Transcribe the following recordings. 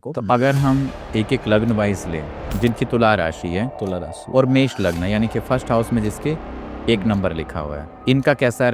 को। तो अगर हम एक एक लग्न वाइज लें जिनकी तुला राशि है तुला राशि और मेष लग्न यानी कि फर्स्ट हाउस में जिसके एक नंबर लिखा हुआ है, इनका कैसा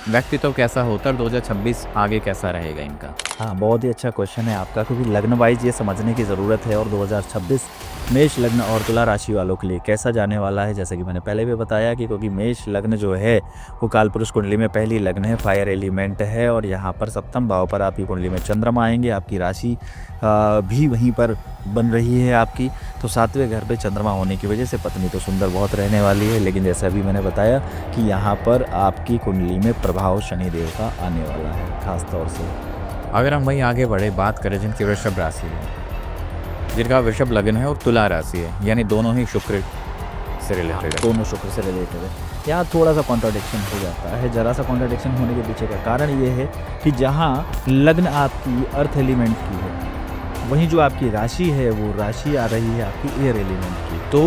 व्यक्तित्व कैसा होता है और 2026 आगे कैसा रहेगा इनका? हाँ, बहुत ही अच्छा क्वेश्चन है आपका, क्योंकि लग्न वाइज ये समझने की ज़रूरत है। और 2026 मेष लग्न और तुला राशि वालों के लिए कैसा जाने वाला है, जैसे कि मैंने पहले भी बताया कि क्योंकि मेष लग्न जो है वो कालपुरुष कुंडली में पहली लग्न है, फायर एलिमेंट है। और यहाँ पर सप्तम भाव पर आपकी कुंडली में चंद्रमा आएंगे, आपकी राशि भी वहीं पर बन रही है आपकी। तो सातवें घर पे चंद्रमा होने की वजह से पत्नी तो सुंदर बहुत रहने वाली है, लेकिन जैसा अभी मैंने बताया कि यहाँ पर आपकी कुंडली में प्रभाव शनिदेव का आने वाला है खास तौर से। अगर हम वहीं आगे बढ़े, बात करें जिनकी वृषभ राशि है, जिनका वृषभ लग्न है और तुला राशि है, यानी दोनों ही शुक्र से रिलेटेड है। दोनों शुक्र से रिलेटेड है। यहाँ थोड़ा सा कॉन्ट्राडिक्शन हो जाता है। जरा सा कॉन्ट्राडिक्शन होने के पीछे का कारण ये है कि जहाँ लग्न आपकी अर्थ एलिमेंट की है, वहीं जो आपकी राशि है वो राशि आ रही है आपकी एयर एलिमेंट की। तो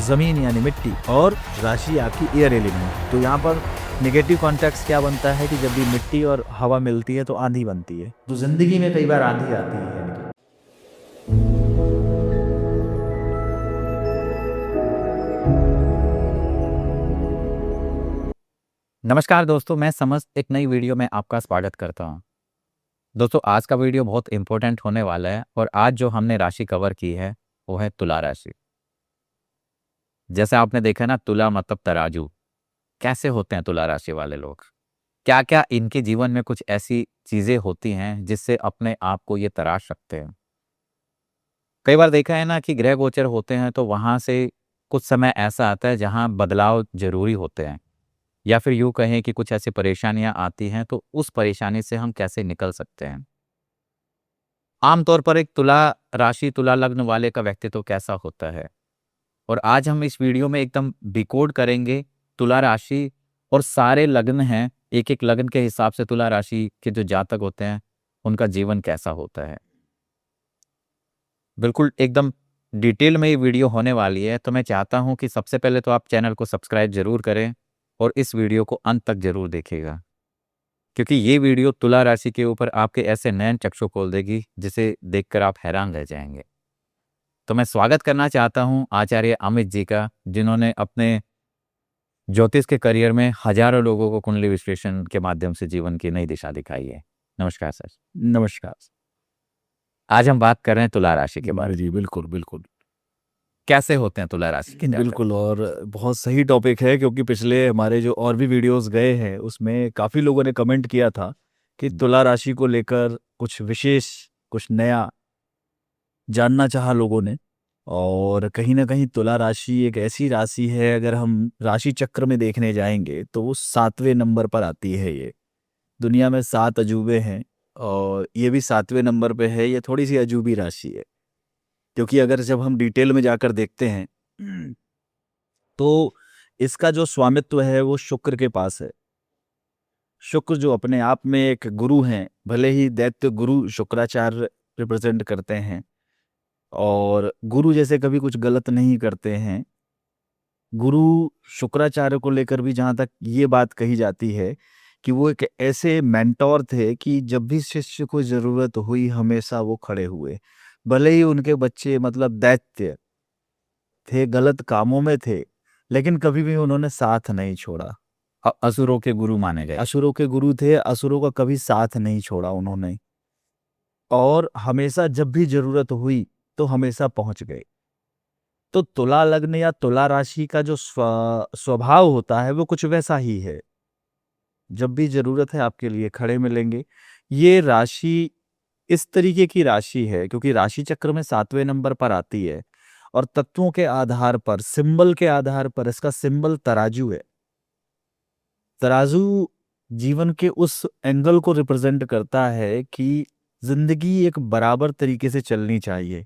ज़मीन यानी मिट्टी और राशि आपकी एयर एलिमेंट। तो यहाँ पर नेगेटिव कॉन्टेक्स्ट क्या बनता है कि जब भी मिट्टी और हवा मिलती है तो आंधी बनती है। तो ज़िंदगी में कई बार आंधी आती है। नमस्कार दोस्तों, मैं समस्त एक नई वीडियो में आपका स्वागत करता हूं। दोस्तों, आज का वीडियो बहुत इंपॉर्टेंट होने वाला है और आज जो हमने राशि कवर की है वो है तुला राशि। जैसे आपने देखा ना, तुला मतलब तराजू। कैसे होते हैं तुला राशि वाले लोग? क्या क्या इनके जीवन में कुछ ऐसी चीजें होती हैं जिससे अपने आप को ये तराश सकते हैं? कई बार देखा है ना कि ग्रह गोचर होते हैं तो वहां से कुछ समय ऐसा आता है जहां बदलाव जरूरी होते हैं, या फिर यूँ कहें कि कुछ ऐसी परेशानियाँ आती हैं तो उस परेशानी से हम कैसे निकल सकते हैं। आमतौर पर एक तुला राशि, तुला लग्न वाले का व्यक्तित्व कैसा होता है, और आज हम इस वीडियो में एकदम डिकोड करेंगे तुला राशि और सारे लग्न हैं, एक एक लग्न के हिसाब से तुला राशि के जो जातक होते हैं उनका जीवन कैसा होता है। बिल्कुल एकदम डिटेल में ये वीडियो होने वाली है, तो मैं चाहता हूँ कि सबसे पहले तो आप चैनल को सब्सक्राइब जरूर करें और इस वीडियो को अंत तक जरूर देखिएगा, क्योंकि ये वीडियो तुला राशि के ऊपर आपके ऐसे नयन चक्षु खोल देगी जिसे देखकर आप हैरान रह जाएंगे। तो मैं स्वागत करना चाहता हूं आचार्य अमित जी का, जिन्होंने अपने ज्योतिष के करियर में हजारों लोगों को कुंडली विश्लेषण के माध्यम से जीवन की नई दिशा दिखाई है। नमस्कार सर। नमस्कार। आज हम बात कर रहे हैं तुला राशि के बारे में। जी, बिल्कुल बिल्कुल कैसे होते हैं तुला राशि के जातक? बिल्कुल। और बहुत सही टॉपिक है, क्योंकि पिछले हमारे जो और भी वीडियोस गए हैं उसमें काफ़ी लोगों ने कमेंट किया था कि तुला राशि को लेकर कुछ विशेष, कुछ नया जानना चाहा लोगों ने। और कहीं ना कहीं तुला राशि एक ऐसी राशि है, अगर हम राशि चक्र में देखने जाएंगे तो वो 7वें नंबर पर आती है। ये दुनिया में 7 अजूबे हैं और ये भी 7वें नंबर पे है। ये थोड़ी सी अजूबी राशि है, क्योंकि अगर जब हम डिटेल में जाकर देखते हैं तो इसका जो स्वामित्व है वो शुक्र के पास है। शुक्र जो अपने आप में एक गुरु हैं, भले ही दैत्य गुरु शुक्राचार्य रिप्रेजेंट करते हैं और गुरु जैसे कभी कुछ गलत नहीं करते हैं। गुरु शुक्राचार्य को लेकर भी जहाँ तक ये बात कही जाती है कि वो एक ऐसे मेंटोर थे कि जब भी शिष्य को ज़रूरत हुई हमेशा वो खड़े हुए। भले ही उनके बच्चे मतलब दैत्य थे, गलत कामों में थे, लेकिन कभी भी उन्होंने साथ नहीं छोड़ा। असुरों के गुरु माने गए। असुरों के गुरु थे, असुरों का कभी साथ नहीं छोड़ा उन्होंने। और हमेशा जब भी ज़रूरत हुई तो हमेशा पहुँच गए। तो तुला लग्न या तुला राशि का जो स्वभाव होता है वो कुछ वैसा ही है। जब भी ज़रूरत है आपके लिए खड़े मिलेंगे। ये राशि इस तरीके की राशि है क्योंकि राशि चक्र में 7वें नंबर पर आती है और तत्वों के आधार पर, सिंबल के आधार पर, इसका सिंबल तराजू है। तराजू जीवन के उस एंगल को रिप्रेजेंट करता है कि जिंदगी एक बराबर तरीके से चलनी चाहिए।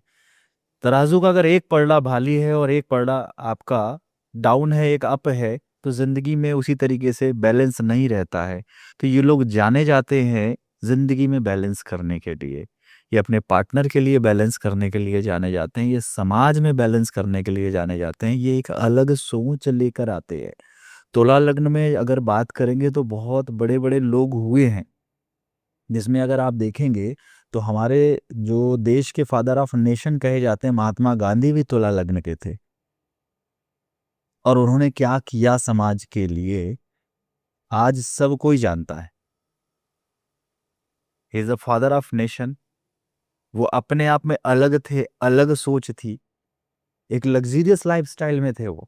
तराजू का अगर एक पलड़ा भारी है और एक पलड़ा आपका डाउन है, एक अप है, तो जिंदगी में उसी तरीके से बैलेंस नहीं रहता है। तो ये लोग जाने जाते हैं जिंदगी में बैलेंस करने के लिए। ये अपने पार्टनर के लिए बैलेंस करने के लिए जाने जाते हैं, ये समाज में बैलेंस करने के लिए जाने जाते हैं। ये एक अलग सोच लेकर आते हैं। तुला लग्न में अगर बात करेंगे तो बहुत बड़े बड़े लोग हुए हैं, जिसमें अगर आप देखेंगे तो हमारे जो देश के फादर ऑफ नेशन कहे जाते हैं महात्मा गांधी भी तुला लग्न के थे, और उन्होंने क्या किया समाज के लिए आज सब कोई जानता है। He is the father of nation. वो अपने आप में अलग थे, अलग सोच थी, एक लग्जीरियस लाइफस्टाइल में थे वो।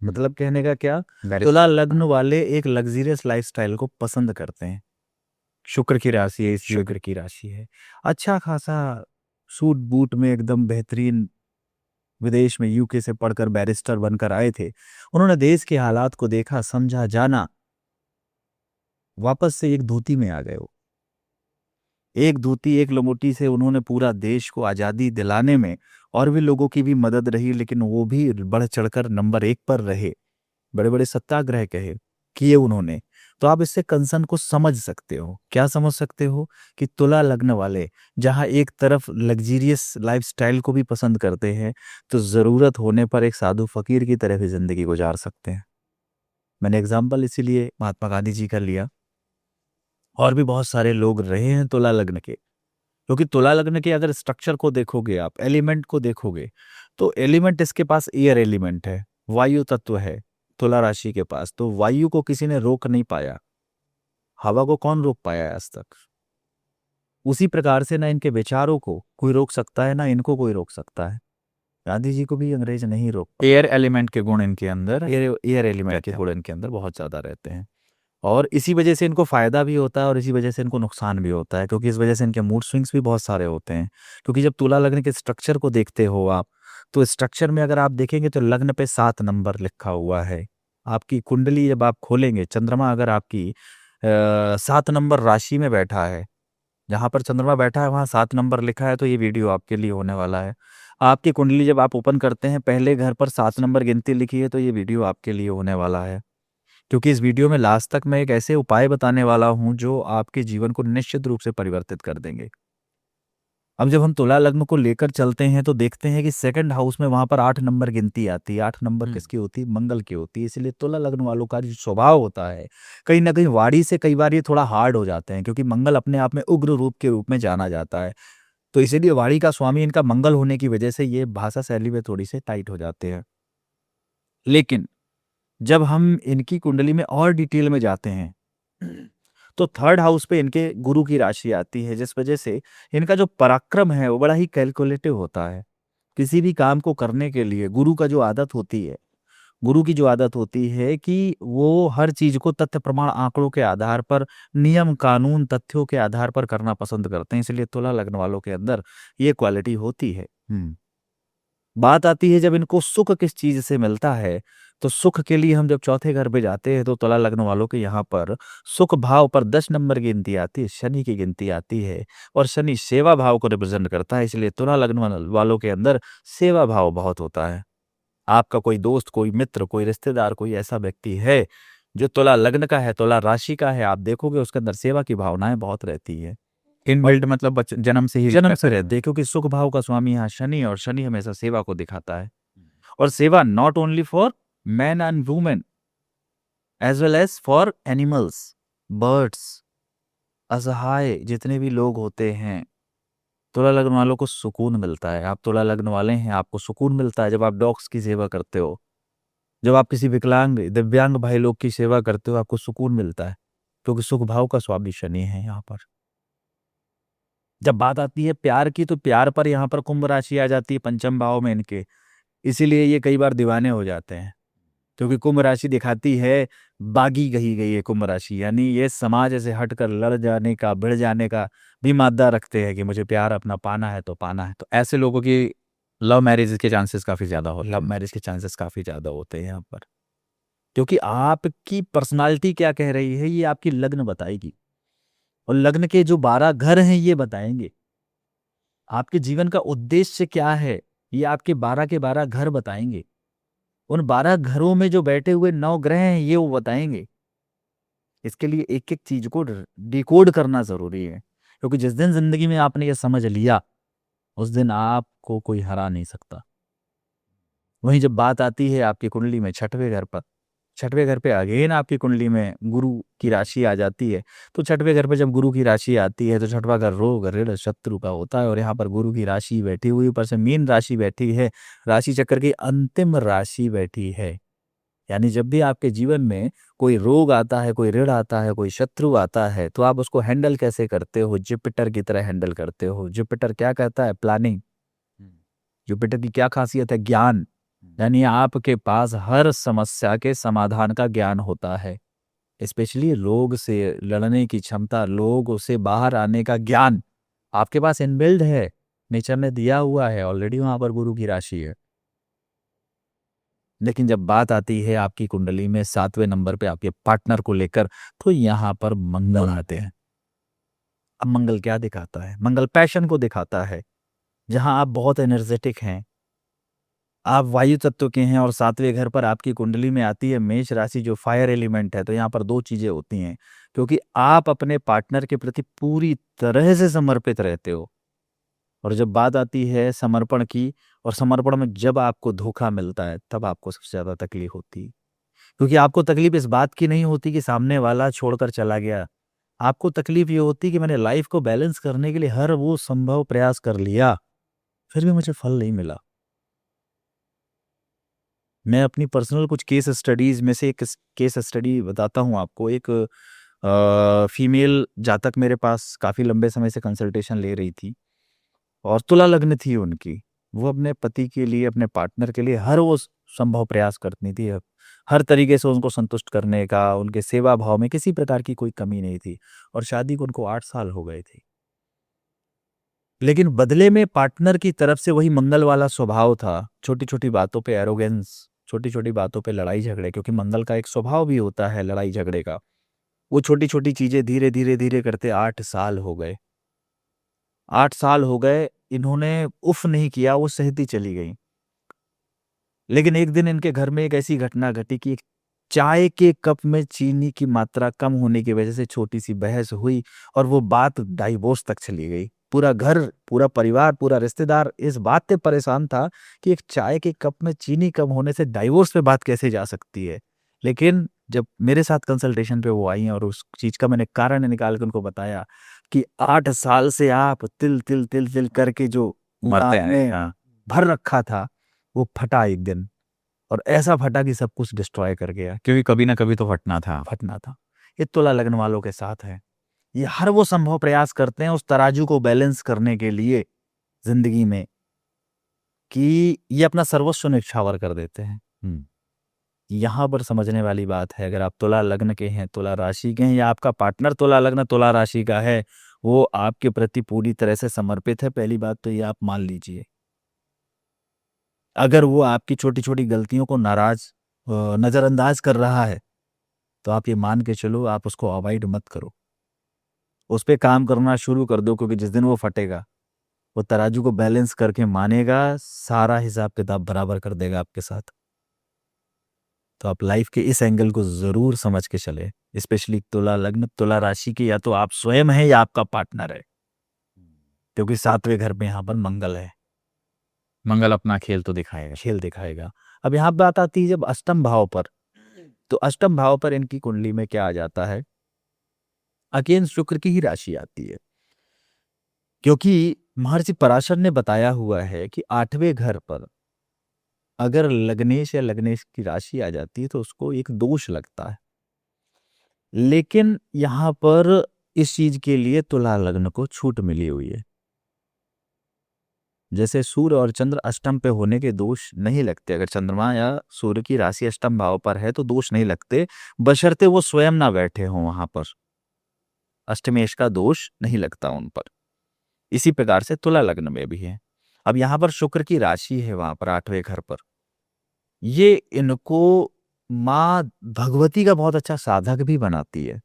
मतलब कहने का क्या, तुला लग्न वाले एक लग्जीरियस लाइफस्टाइल को पसंद करते हैं। शुक्र की राशि है, इस शुक्र की राशि है, अच्छा खासा सूट बूट में एकदम बेहतरीन, विदेश में यूके से पढ़कर बैरिस्टर बनकर आए थे। उन्होंने देश के हालात को देखा, समझा, जाना, वापस से एक धोती में आ गए। वो एक धोती एक लंगोटी से उन्होंने पूरा देश को आज़ादी दिलाने में, और भी लोगों की भी मदद रही, लेकिन वो भी बढ़ चढ़कर नंबर 1 पर रहे। बड़े बड़े सत्याग्रह किए उन्होंने। तो आप इससे कंसर्न को समझ सकते हो। क्या समझ सकते हो कि तुला लग्न वाले जहां एक तरफ लग्जीरियस लाइफस्टाइल को भी पसंद करते हैं, तो जरूरत होने पर एक साधु फकीर की तरह भी जिंदगी गुजार सकते हैं। मैंने एग्जाम्पल इसीलिए महात्मा गांधी जी का लिया, और भी बहुत सारे लोग रहे हैं तुला लग्न के। क्योंकि तुला लग्न के अगर स्ट्रक्चर को देखोगे, आप एलिमेंट को देखोगे, तो एलिमेंट इसके पास एयर एलिमेंट है, वायु तत्व है तुला राशि के पास। तो वायु को किसी ने रोक नहीं पाया, हवा को कौन रोक पाया है आज तक। उसी प्रकार से ना इनके विचारों को कोई रोक सकता है, ना इनको कोई रोक सकता है। गांधी जी को भी अंग्रेज नहीं रोक पाए। एयर एलिमेंट के गुण इनके अंदर, एयर एलिमेंट के गुण इनके अंदर बहुत ज्यादा रहते हैं, और इसी वजह से इनको फायदा भी होता है और इसी वजह से इनको नुकसान भी होता है, क्योंकि इस वजह से इनके मूड स्विंग्स भी बहुत सारे होते हैं। क्योंकि जब तुला लग्न के स्ट्रक्चर को देखते हो आप, तो स्ट्रक्चर में अगर आप देखेंगे तो लग्न पे 7 नंबर लिखा हुआ है। आपकी कुंडली जब आप खोलेंगे, चंद्रमा अगर आपकी 7 नंबर राशि में बैठा है, जहां पर चंद्रमा बैठा है वहां 7 नंबर लिखा है, तो ये वीडियो आपके लिए होने वाला है। आपकी कुंडली जब आप ओपन करते हैं, पहले घर पर 7 नंबर गिनती लिखी है, तो ये वीडियो आपके लिए होने वाला है। क्योंकि इस वीडियो में लास्ट तक मैं एक ऐसे उपाय बताने वाला हूं जो आपके जीवन को निश्चित रूप से परिवर्तित कर देंगे। अब जब हम तुला लग्न को लेकर चलते हैं, तो देखते हैं कि सेकंड हाउस में वहां पर 8 नंबर गिनती आती है। 8 नंबर किसकी होती है? मंगल की होती है। इसलिए तुला लग्न वालों का जो स्वभाव होता है, कहीं ना कहीं वाणी से कई बार ये थोड़ा हार्ड हो जाते हैं, क्योंकि मंगल अपने आप में उग्र रूप के रूप में जाना जाता है। तो इसीलिए वाणी का स्वामी इनका मंगल होने की वजह से ये भाषा शैली में थोड़ी से टाइट हो जाते हैं। लेकिन जब हम इनकी कुंडली में और डिटेल में जाते हैं, तो थर्ड हाउस पे इनके गुरु की राशि आती है, जिस वजह से इनका जो पराक्रम है वो बड़ा ही कैलकुलेटिव होता है। किसी भी काम को करने के लिए गुरु का जो आदत होती है, गुरु की जो आदत होती है कि वो हर चीज को तथ्य प्रमाण आंकड़ों के आधार पर, नियम कानून तथ्यों के आधार पर करना पसंद करते हैं। इसलिए तुला लग्न वालों के अंदर ये क्वालिटी होती है। बात आती है जब इनको सुख किस चीज से मिलता है, तो सुख के लिए हम जब चौथे घर पे जाते हैं, तो तुला लग्न वालों के यहाँ पर सुख भाव पर 10 नंबर की गिनती आती है, शनि की गिनती आती है, और शनि सेवा भाव को रिप्रेजेंट करता है। इसलिए तुला लग्न वालों के अंदर सेवा भाव बहुत होता है। आपका कोई दोस्त, कोई मित्र, कोई रिश्तेदार, कोई ऐसा व्यक्ति है जो तुला लग्न का है, तुला राशि का है, आप देखोगे उसके अंदर सेवा की भावनाएं बहुत रहती है। इनबिल्ट मतलब जन्म से ही जन्म से रहते हैं, क्योंकि सुख भाव का स्वामी यहाँ शनि, और शनि हमेशा सेवा को दिखाता है। और सेवा not only for man and women, as well as for animals, birds, असहाय जितने भी लोग होते हैं, तुला लग्न वालों को सुकून मिलता है। आप तुला लग्न वाले हैं, आपको सुकून मिलता है जब आप डॉग्स की सेवा करते हो, जब आप किसी विकलांग दिव्यांग भाई लोग की सेवा करते हो, आपको सुकून मिलता है, क्योंकि सुख भाव का स्वामी शनि है यहाँ पर। जब बात आती है प्यार की, तो प्यार पर यहाँ पर कुंभ राशि आ जाती है पंचम भाव में इनके। इसीलिए ये कई बार दीवाने हो जाते हैं, क्योंकि कुंभ राशि दिखाती है बागी कही गई है कुंभ राशि, यानी ये समाज से हटकर लड़ जाने का, भिड़ जाने का भी मादा रखते हैं कि मुझे प्यार अपना पाना है तो पाना है। तो ऐसे लोगों की लव मैरिज के चांसेस काफी ज्यादा होते लव हैं। मैरिज के चांसेस काफी ज्यादा होते हैं यहाँ पर, क्योंकि आपकी पर्सनालिटी क्या कह रही है ये आपकी लग्न बताएगी, और लग्न के जो 12 घर हैं ये बताएंगे आपके जीवन का उद्देश्य क्या है। ये आपके 12 के 12 घर बताएंगे। उन 12 घरों में जो बैठे हुए 9 ग्रह हैं ये वो बताएंगे। इसके लिए एक एक चीज को डिकोड करना जरूरी है, क्योंकि जिस दिन जिंदगी में आपने ये समझ लिया, उस दिन आपको कोई हरा नहीं सकता। वहीं जब बात आती है आपकी कुंडली में छठवें घर पर, छठवें घर पे अगेन आपकी कुंडली में गुरु की राशि आ जाती है। तो छठवें घर पे जब गुरु की राशि आती है तो छठवां घर रोग ऋण शत्रु का होता है, और यहाँ पर गुरु की राशि बैठी हुई, ऊपर से मीन राशि बैठी है, राशि चक्र की अंतिम राशि बैठी है। यानी जब भी आपके जीवन में कोई रोग आता है, कोई ऋण आता है, कोई शत्रु आता है, तो आप उसको हैंडल कैसे करते हो? जुपिटर की तरह हैंडल करते हो। जुपिटर क्या कहता है? प्लानिंग। जुपिटर की क्या खासियत है? ज्ञान। यानी आपके पास हर समस्या के समाधान का ज्ञान होता है, स्पेशली रोग से लड़ने की क्षमता, लोगों से बाहर आने का ज्ञान आपके पास इनबिल्ड है, नेचर ने दिया हुआ है ऑलरेडी, वहां पर गुरु की राशि है। लेकिन जब बात आती है आपकी कुंडली में 7वें नंबर पे आपके पार्टनर को लेकर, तो यहाँ पर मंगल आते हैं। अब मंगल क्या दिखाता है? मंगल पैशन को दिखाता है। जहां आप बहुत एनर्जेटिक हैं, आप वायु तत्व के हैं, और 7वें घर पर आपकी कुंडली में आती है मेष राशि जो फायर एलिमेंट है, तो यहाँ पर दो चीजें होती हैं, क्योंकि आप अपने पार्टनर के प्रति पूरी तरह से समर्पित रहते हो। और जब बात आती है समर्पण की, और समर्पण में जब आपको धोखा मिलता है तब आपको सबसे ज्यादा तकलीफ होती है, क्योंकि आपको तकलीफ इस बात की नहीं होती कि सामने वाला छोड़कर चला गया। आपको तकलीफ ये होती कि मैंने लाइफ को बैलेंस करने के लिए हर वो संभव प्रयास कर लिया, फिर भी मुझे फल नहीं मिला। मैं अपनी पर्सनल कुछ केस स्टडीज में से एक केस स्टडी बताता हूँ आपको। एक फीमेल जातक मेरे पास काफ़ी लंबे समय से कंसल्टेशन ले रही थी, और तुला लग्न थी उनकी। वो अपने पति के लिए, अपने पार्टनर के लिए हर वो संभव प्रयास करती थी, हर तरीके से उनको संतुष्ट करने का, उनके सेवा भाव में किसी प्रकार की कोई कमी नहीं थी, और शादी को उनको 8 साल हो गए थे। लेकिन बदले में पार्टनर की तरफ से वही मंगल वाला स्वभाव था, छोटी छोटी बातों पे एरोगेंस, छोटी छोटी बातों पे लड़ाई झगड़े, क्योंकि मंगल का एक स्वभाव भी होता है लड़ाई झगड़े का। वो छोटी छोटी चीजें धीरे धीरे धीरे करते 8 साल हो गए। 8 साल हो गए, इन्होंने उफ नहीं किया, वो सहती चली गई। लेकिन एक दिन इनके घर में एक ऐसी घटना घटी कि एक चाय के कप में चीनी की मात्रा कम होने की वजह से छोटी सी बहस हुई, और वो बात डाइवोर्स तक चली गई। पूरा घर, पूरा परिवार, पूरा रिश्तेदार इस बात पे परेशान था कि एक चाय के कप में चीनी कम होने से डाइवोर्स पे बात कैसे जा सकती है। लेकिन जब मेरे साथ कंसल्टेशन पे वो आई और उस चीज का मैंने कारण निकाल के उनको बताया कि 8 साल से आप तिल तिल तिल तिल करके जो मरते हैं। में हाँ। भर रखा था, वो फटा एक दिन, और ऐसा फटा कि सब कुछ डिस्ट्रॉय कर गया। क्योंकि कभी ना कभी तो फटना था। फटना था। ये तुला लग्न वालों के साथ है। ये हर वो संभव प्रयास करते हैं उस तराजू को बैलेंस करने के लिए जिंदगी में, कि ये अपना सर्वस्व न्यौछावर कर देते हैं। यहाँ पर समझने वाली बात है, अगर आप तुला लग्न के हैं, तुला राशि के हैं, या आपका पार्टनर तुला लग्न तुला राशि का है, वो आपके प्रति पूरी तरह से समर्पित है। पहली बात तो ये आप मान लीजिए। अगर वो आपकी छोटी छोटी गलतियों को नजरअंदाज कर रहा है, तो आप ये मान के चलो, आप उसको अवॉइड मत करो, उस पे काम करना शुरू कर दो, क्योंकि जिस दिन वो फटेगा, वो तराजू को बैलेंस करके मानेगा, सारा हिसाब किताब बराबर कर देगा आपके साथ। तो आप लाइफ के इस एंगल को जरूर समझ के चले, स्पेशली तुला लग्न तुला राशि की, या तो आप स्वयं है या आपका पार्टनर है, क्योंकि 7वें घर पे यहाँ पर मंगल है, मंगल अपना खेल तो दिखाएगा। खेल दिखाएगा। अब यहाँ बात आती है जब अष्टम भाव पर, तो अष्टम भाव पर इनकी कुंडली में क्या आ जाता है? अगेन शुक्र की ही राशि आती है, क्योंकि महर्षि पराशर ने बताया हुआ है कि 8वें घर पर अगर लग्नेश या लग्नेश की राशि आ जाती है तो उसको एक दोष लगता है। लेकिन यहां पर इस चीज के लिए तुला लग्न को छूट मिली हुई है। जैसे सूर्य और चंद्र अष्टम पे होने के दोष नहीं लगते, अगर चंद्रमा या सूर्य की राशि अष्टम भाव पर है तो दोष नहीं लगते, बशर्ते वो स्वयं ना बैठे हों वहां पर, अष्टमेश का दोष नहीं लगता उन पर। इसी प्रकार से तुला लग्न में भी है। अब यहां पर शुक्र की राशि है वहां पर 8वें घर पर, ये इनको माँ भगवती का बहुत अच्छा साधक भी बनाती है।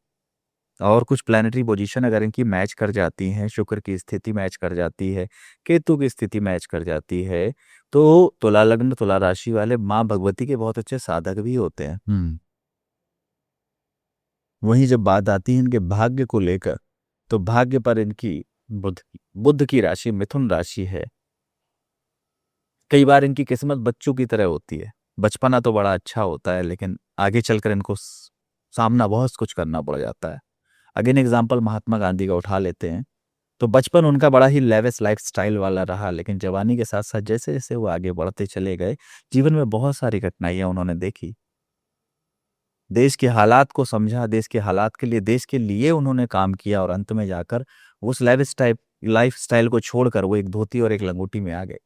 और कुछ प्लैनेटरी पोजीशन अगर इनकी मैच कर जाती हैं, शुक्र की स्थिति मैच कर जाती है, केतु की स्थिति मैच कर जाती है, तो तुला लग्न तुला राशि वाले माँ भगवती के बहुत अच्छे साधक भी होते हैं। वहीं जब बात आती है इनके भाग्य को लेकर, तो भाग्य पर इनकी बुध की राशि मिथुन राशि है। कई बार इनकी किस्मत बच्चों की तरह होती है, बचपना तो बड़ा अच्छा होता है, लेकिन आगे चलकर इनको सामना बहुत कुछ करना पड़ जाता है। अगेन एग्जाम्पल महात्मा गांधी का उठा लेते हैं, तो बचपन उनका बड़ा ही लेविश लाइफ स्टाइल वाला रहा, लेकिन जवानी के साथ साथ जैसे जैसे वो आगे बढ़ते चले गए, जीवन में बहुत सारी कठिनाइयां उन्होंने देखी, देश के हालात को समझा, देश के हालात के लिए, देश के लिए उन्होंने काम किया, और अंत में जाकर उस लाइफ स्टाइल को छोड़कर वो एक धोती और एक लंगोटी में आ गए।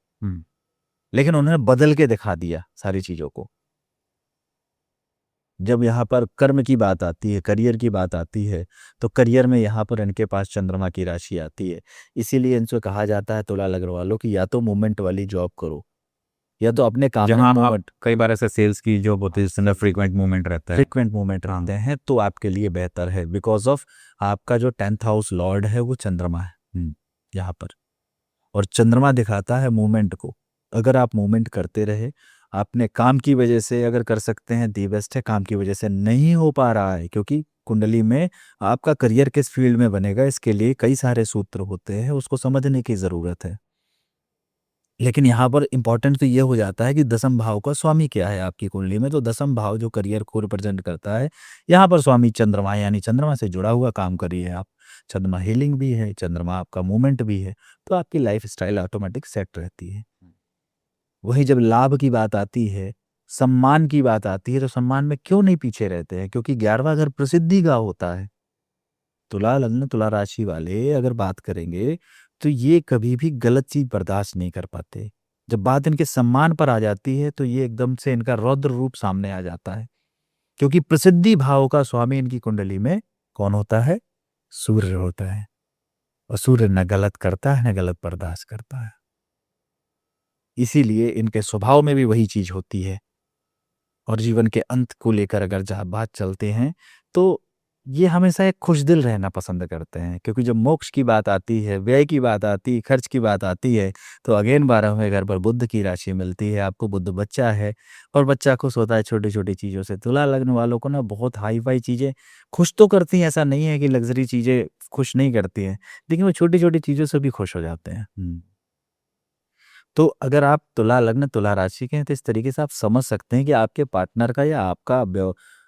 लेकिन उन्होंने बदल के दिखा दिया सारी चीजों को। जब यहाँ पर कर्म की बात आती है, करियर की बात आती है, तो करियर में यहाँ पर इनके पास चंद्रमा की राशि आती है। इसीलिए इनसे कहा जाता है तुला लग्न वालों की या तो मूवमेंट वाली जॉब करो, या तो अपने काम में जहाँ आप मूवमेंट, कई बार ऐसे सेल्स की जॉब होती है जिसके अंदर फ्रीक्वेंट मूवमेंट रहता है, फ्रिक्वेंट मूवमेंट रहते हैं, तो आपके लिए बेहतर है, बिकॉज ऑफ आपका जो 10th हाउस लॉर्ड है वो चंद्रमा है यहाँ पर, और चंद्रमा दिखाता है मूवमेंट को। अगर आप मूवमेंट करते रहे, आपने काम की वजह से अगर कर सकते हैं दी बेस्ट है, काम की वजह से नहीं हो पा रहा है, क्योंकि कुंडली में आपका करियर किस फील्ड में बनेगा इसके लिए कई सारे सूत्र होते हैं, उसको समझने की ज़रूरत है। लेकिन यहाँ पर इंपॉर्टेंट तो ये हो जाता है कि दसम भाव का स्वामी क्या है आपकी कुंडली में, तो दसम भाव जो करियर को रिप्रेजेंट करता है, यहाँ पर स्वामी चंद्रमा, यानी चंद्रमा से जुड़ा हुआ काम करिए आप। चंद्रमा हीलिंग भी है, चंद्रमा आपका मूवमेंट भी है, तो आपकी लाइफ स्टाइल ऑटोमेटिक सेट रहती है। वही जब लाभ की बात आती है, सम्मान की बात आती है, तो सम्मान में क्यों नहीं पीछे रहते हैं, क्योंकि 11वां घर प्रसिद्धि का होता है। तुला लग्न तुला राशि वाले अगर बात करेंगे तो ये कभी भी गलत चीज बर्दाश्त नहीं कर पाते। जब बात इनके सम्मान पर आ जाती है तो ये एकदम से इनका रौद्र रूप सामने आ जाता है, क्योंकि प्रसिद्धि भाव का स्वामी इनकी कुंडली में कौन होता है? सूर्य होता है, और सूर्य न गलत करता है न गलत बर्दाश्त करता है। इसीलिए इनके स्वभाव में भी वही चीज होती है। और जीवन के अंत को लेकर अगर जहाँ बात चलते हैं, तो ये हमेशा एक खुश दिल रहना पसंद करते हैं, क्योंकि जब मोक्ष की बात आती है, व्यय की बात आती है, खर्च की बात आती है, तो अगेन 12वें घर पर बुद्ध की राशि मिलती है। आपको बुद्ध बच्चा है, और बच्चा खुश होता है छोटी छोटी चीज़ों से। तुला लग्न वालों को ना बहुत हाई फाई चीज़ें खुश तो करती हैं, ऐसा नहीं है कि लग्जरी चीज़ें खुश नहीं करती हैं, लेकिन वो छोटी छोटी चीज़ों से भी खुश हो जाते हैं। तो अगर आप तुला लग्न तुला राशि के हैं, तो इस तरीके से आप समझ सकते हैं कि आपके पार्टनर का या आपका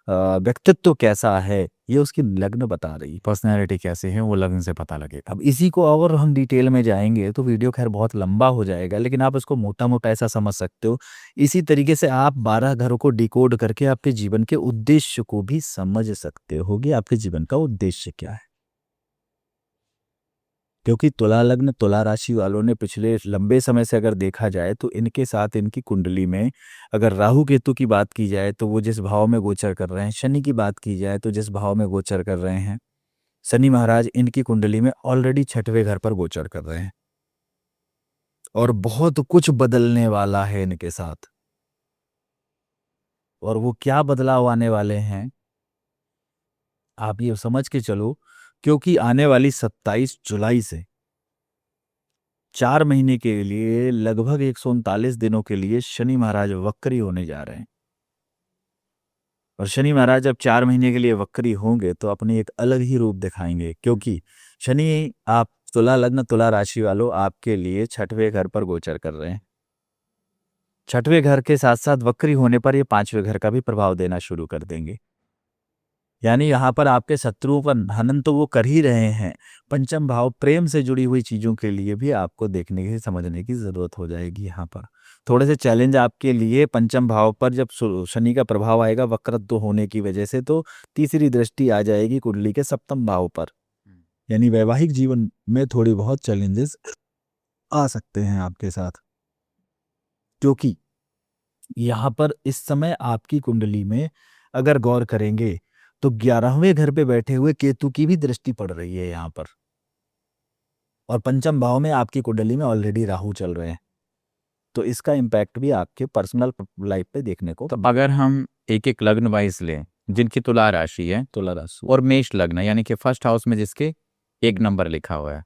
व्यक्तित्व कैसा है, ये उसकी लग्न बता रही है। पर्सनैलिटी कैसे है वो लग्न से पता लगेगा। अब इसी को और हम डिटेल में जाएंगे तो वीडियो खैर बहुत लंबा हो जाएगा, लेकिन आप इसको मोटा मोटा ऐसा समझ सकते हो। इसी तरीके से आप 12 घरों को डिकोड करके आपके जीवन के उद्देश्य को भी समझ सकते हो कि आपके जीवन का उद्देश्य क्या है। क्योंकि तुला लग्न तुला राशि वालों ने पिछले लंबे समय से अगर देखा जाए, तो इनके साथ इनकी कुंडली में अगर राहु केतु की बात की जाए तो वो जिस भाव में गोचर कर रहे हैं, शनि की बात की जाए तो जिस भाव में गोचर कर रहे हैं, शनि महाराज इनकी कुंडली में ऑलरेडी 6वें घर पर गोचर कर रहे हैं, और बहुत कुछ बदलने वाला है इनके साथ। और वो क्या बदलाव आने वाले हैं आप ये समझ के चलो, क्योंकि आने वाली 27 जुलाई से 4 महीने के लिए लगभग 139 दिनों के लिए शनि महाराज वक्री होने जा रहे हैं। और शनि महाराज जब 4 महीने के लिए वक्री होंगे तो अपनी एक अलग ही रूप दिखाएंगे, क्योंकि शनि आप तुला लग्न तुला राशि वालों आपके लिए 6वें घर पर गोचर कर रहे हैं। 6वें घर के साथ साथ वक्री होने पर ये 5वें घर का भी प्रभाव देना शुरू कर देंगे। यानी यहाँ पर आपके शत्रुओं पर हनन तो वो कर ही रहे हैं, पंचम भाव प्रेम से जुड़ी हुई चीज़ों के लिए भी आपको देखने की समझने की ज़रूरत हो जाएगी। यहाँ पर थोड़े से चैलेंज आपके लिए पंचम भाव पर जब शनि का प्रभाव आएगा वक्रत्व होने की वजह से, तो तीसरी दृष्टि आ जाएगी कुंडली के सप्तम भाव पर। यानी वैवाहिक जीवन में थोड़ी बहुत चैलेंजेस आ सकते हैं आपके साथ, क्योंकि यहाँ पर इस समय आपकी कुंडली में अगर गौर करेंगे तो 11वें घर पे बैठे हुए केतु की भी दृष्टि पड़ रही है यहाँ पर, और पंचम भाव में आपकी कुंडली में ऑलरेडी राहु चल रहे हैं, तो इसका इम्पैक्ट भी आपके पर्सनल लाइफ पे देखने को। तो अगर हम एक एक लग्न वाइज लें जिनकी तुला राशि है तुला राशि और मेष लग्न यानी कि फर्स्ट हाउस में जिसके 1 नंबर लिखा हुआ है,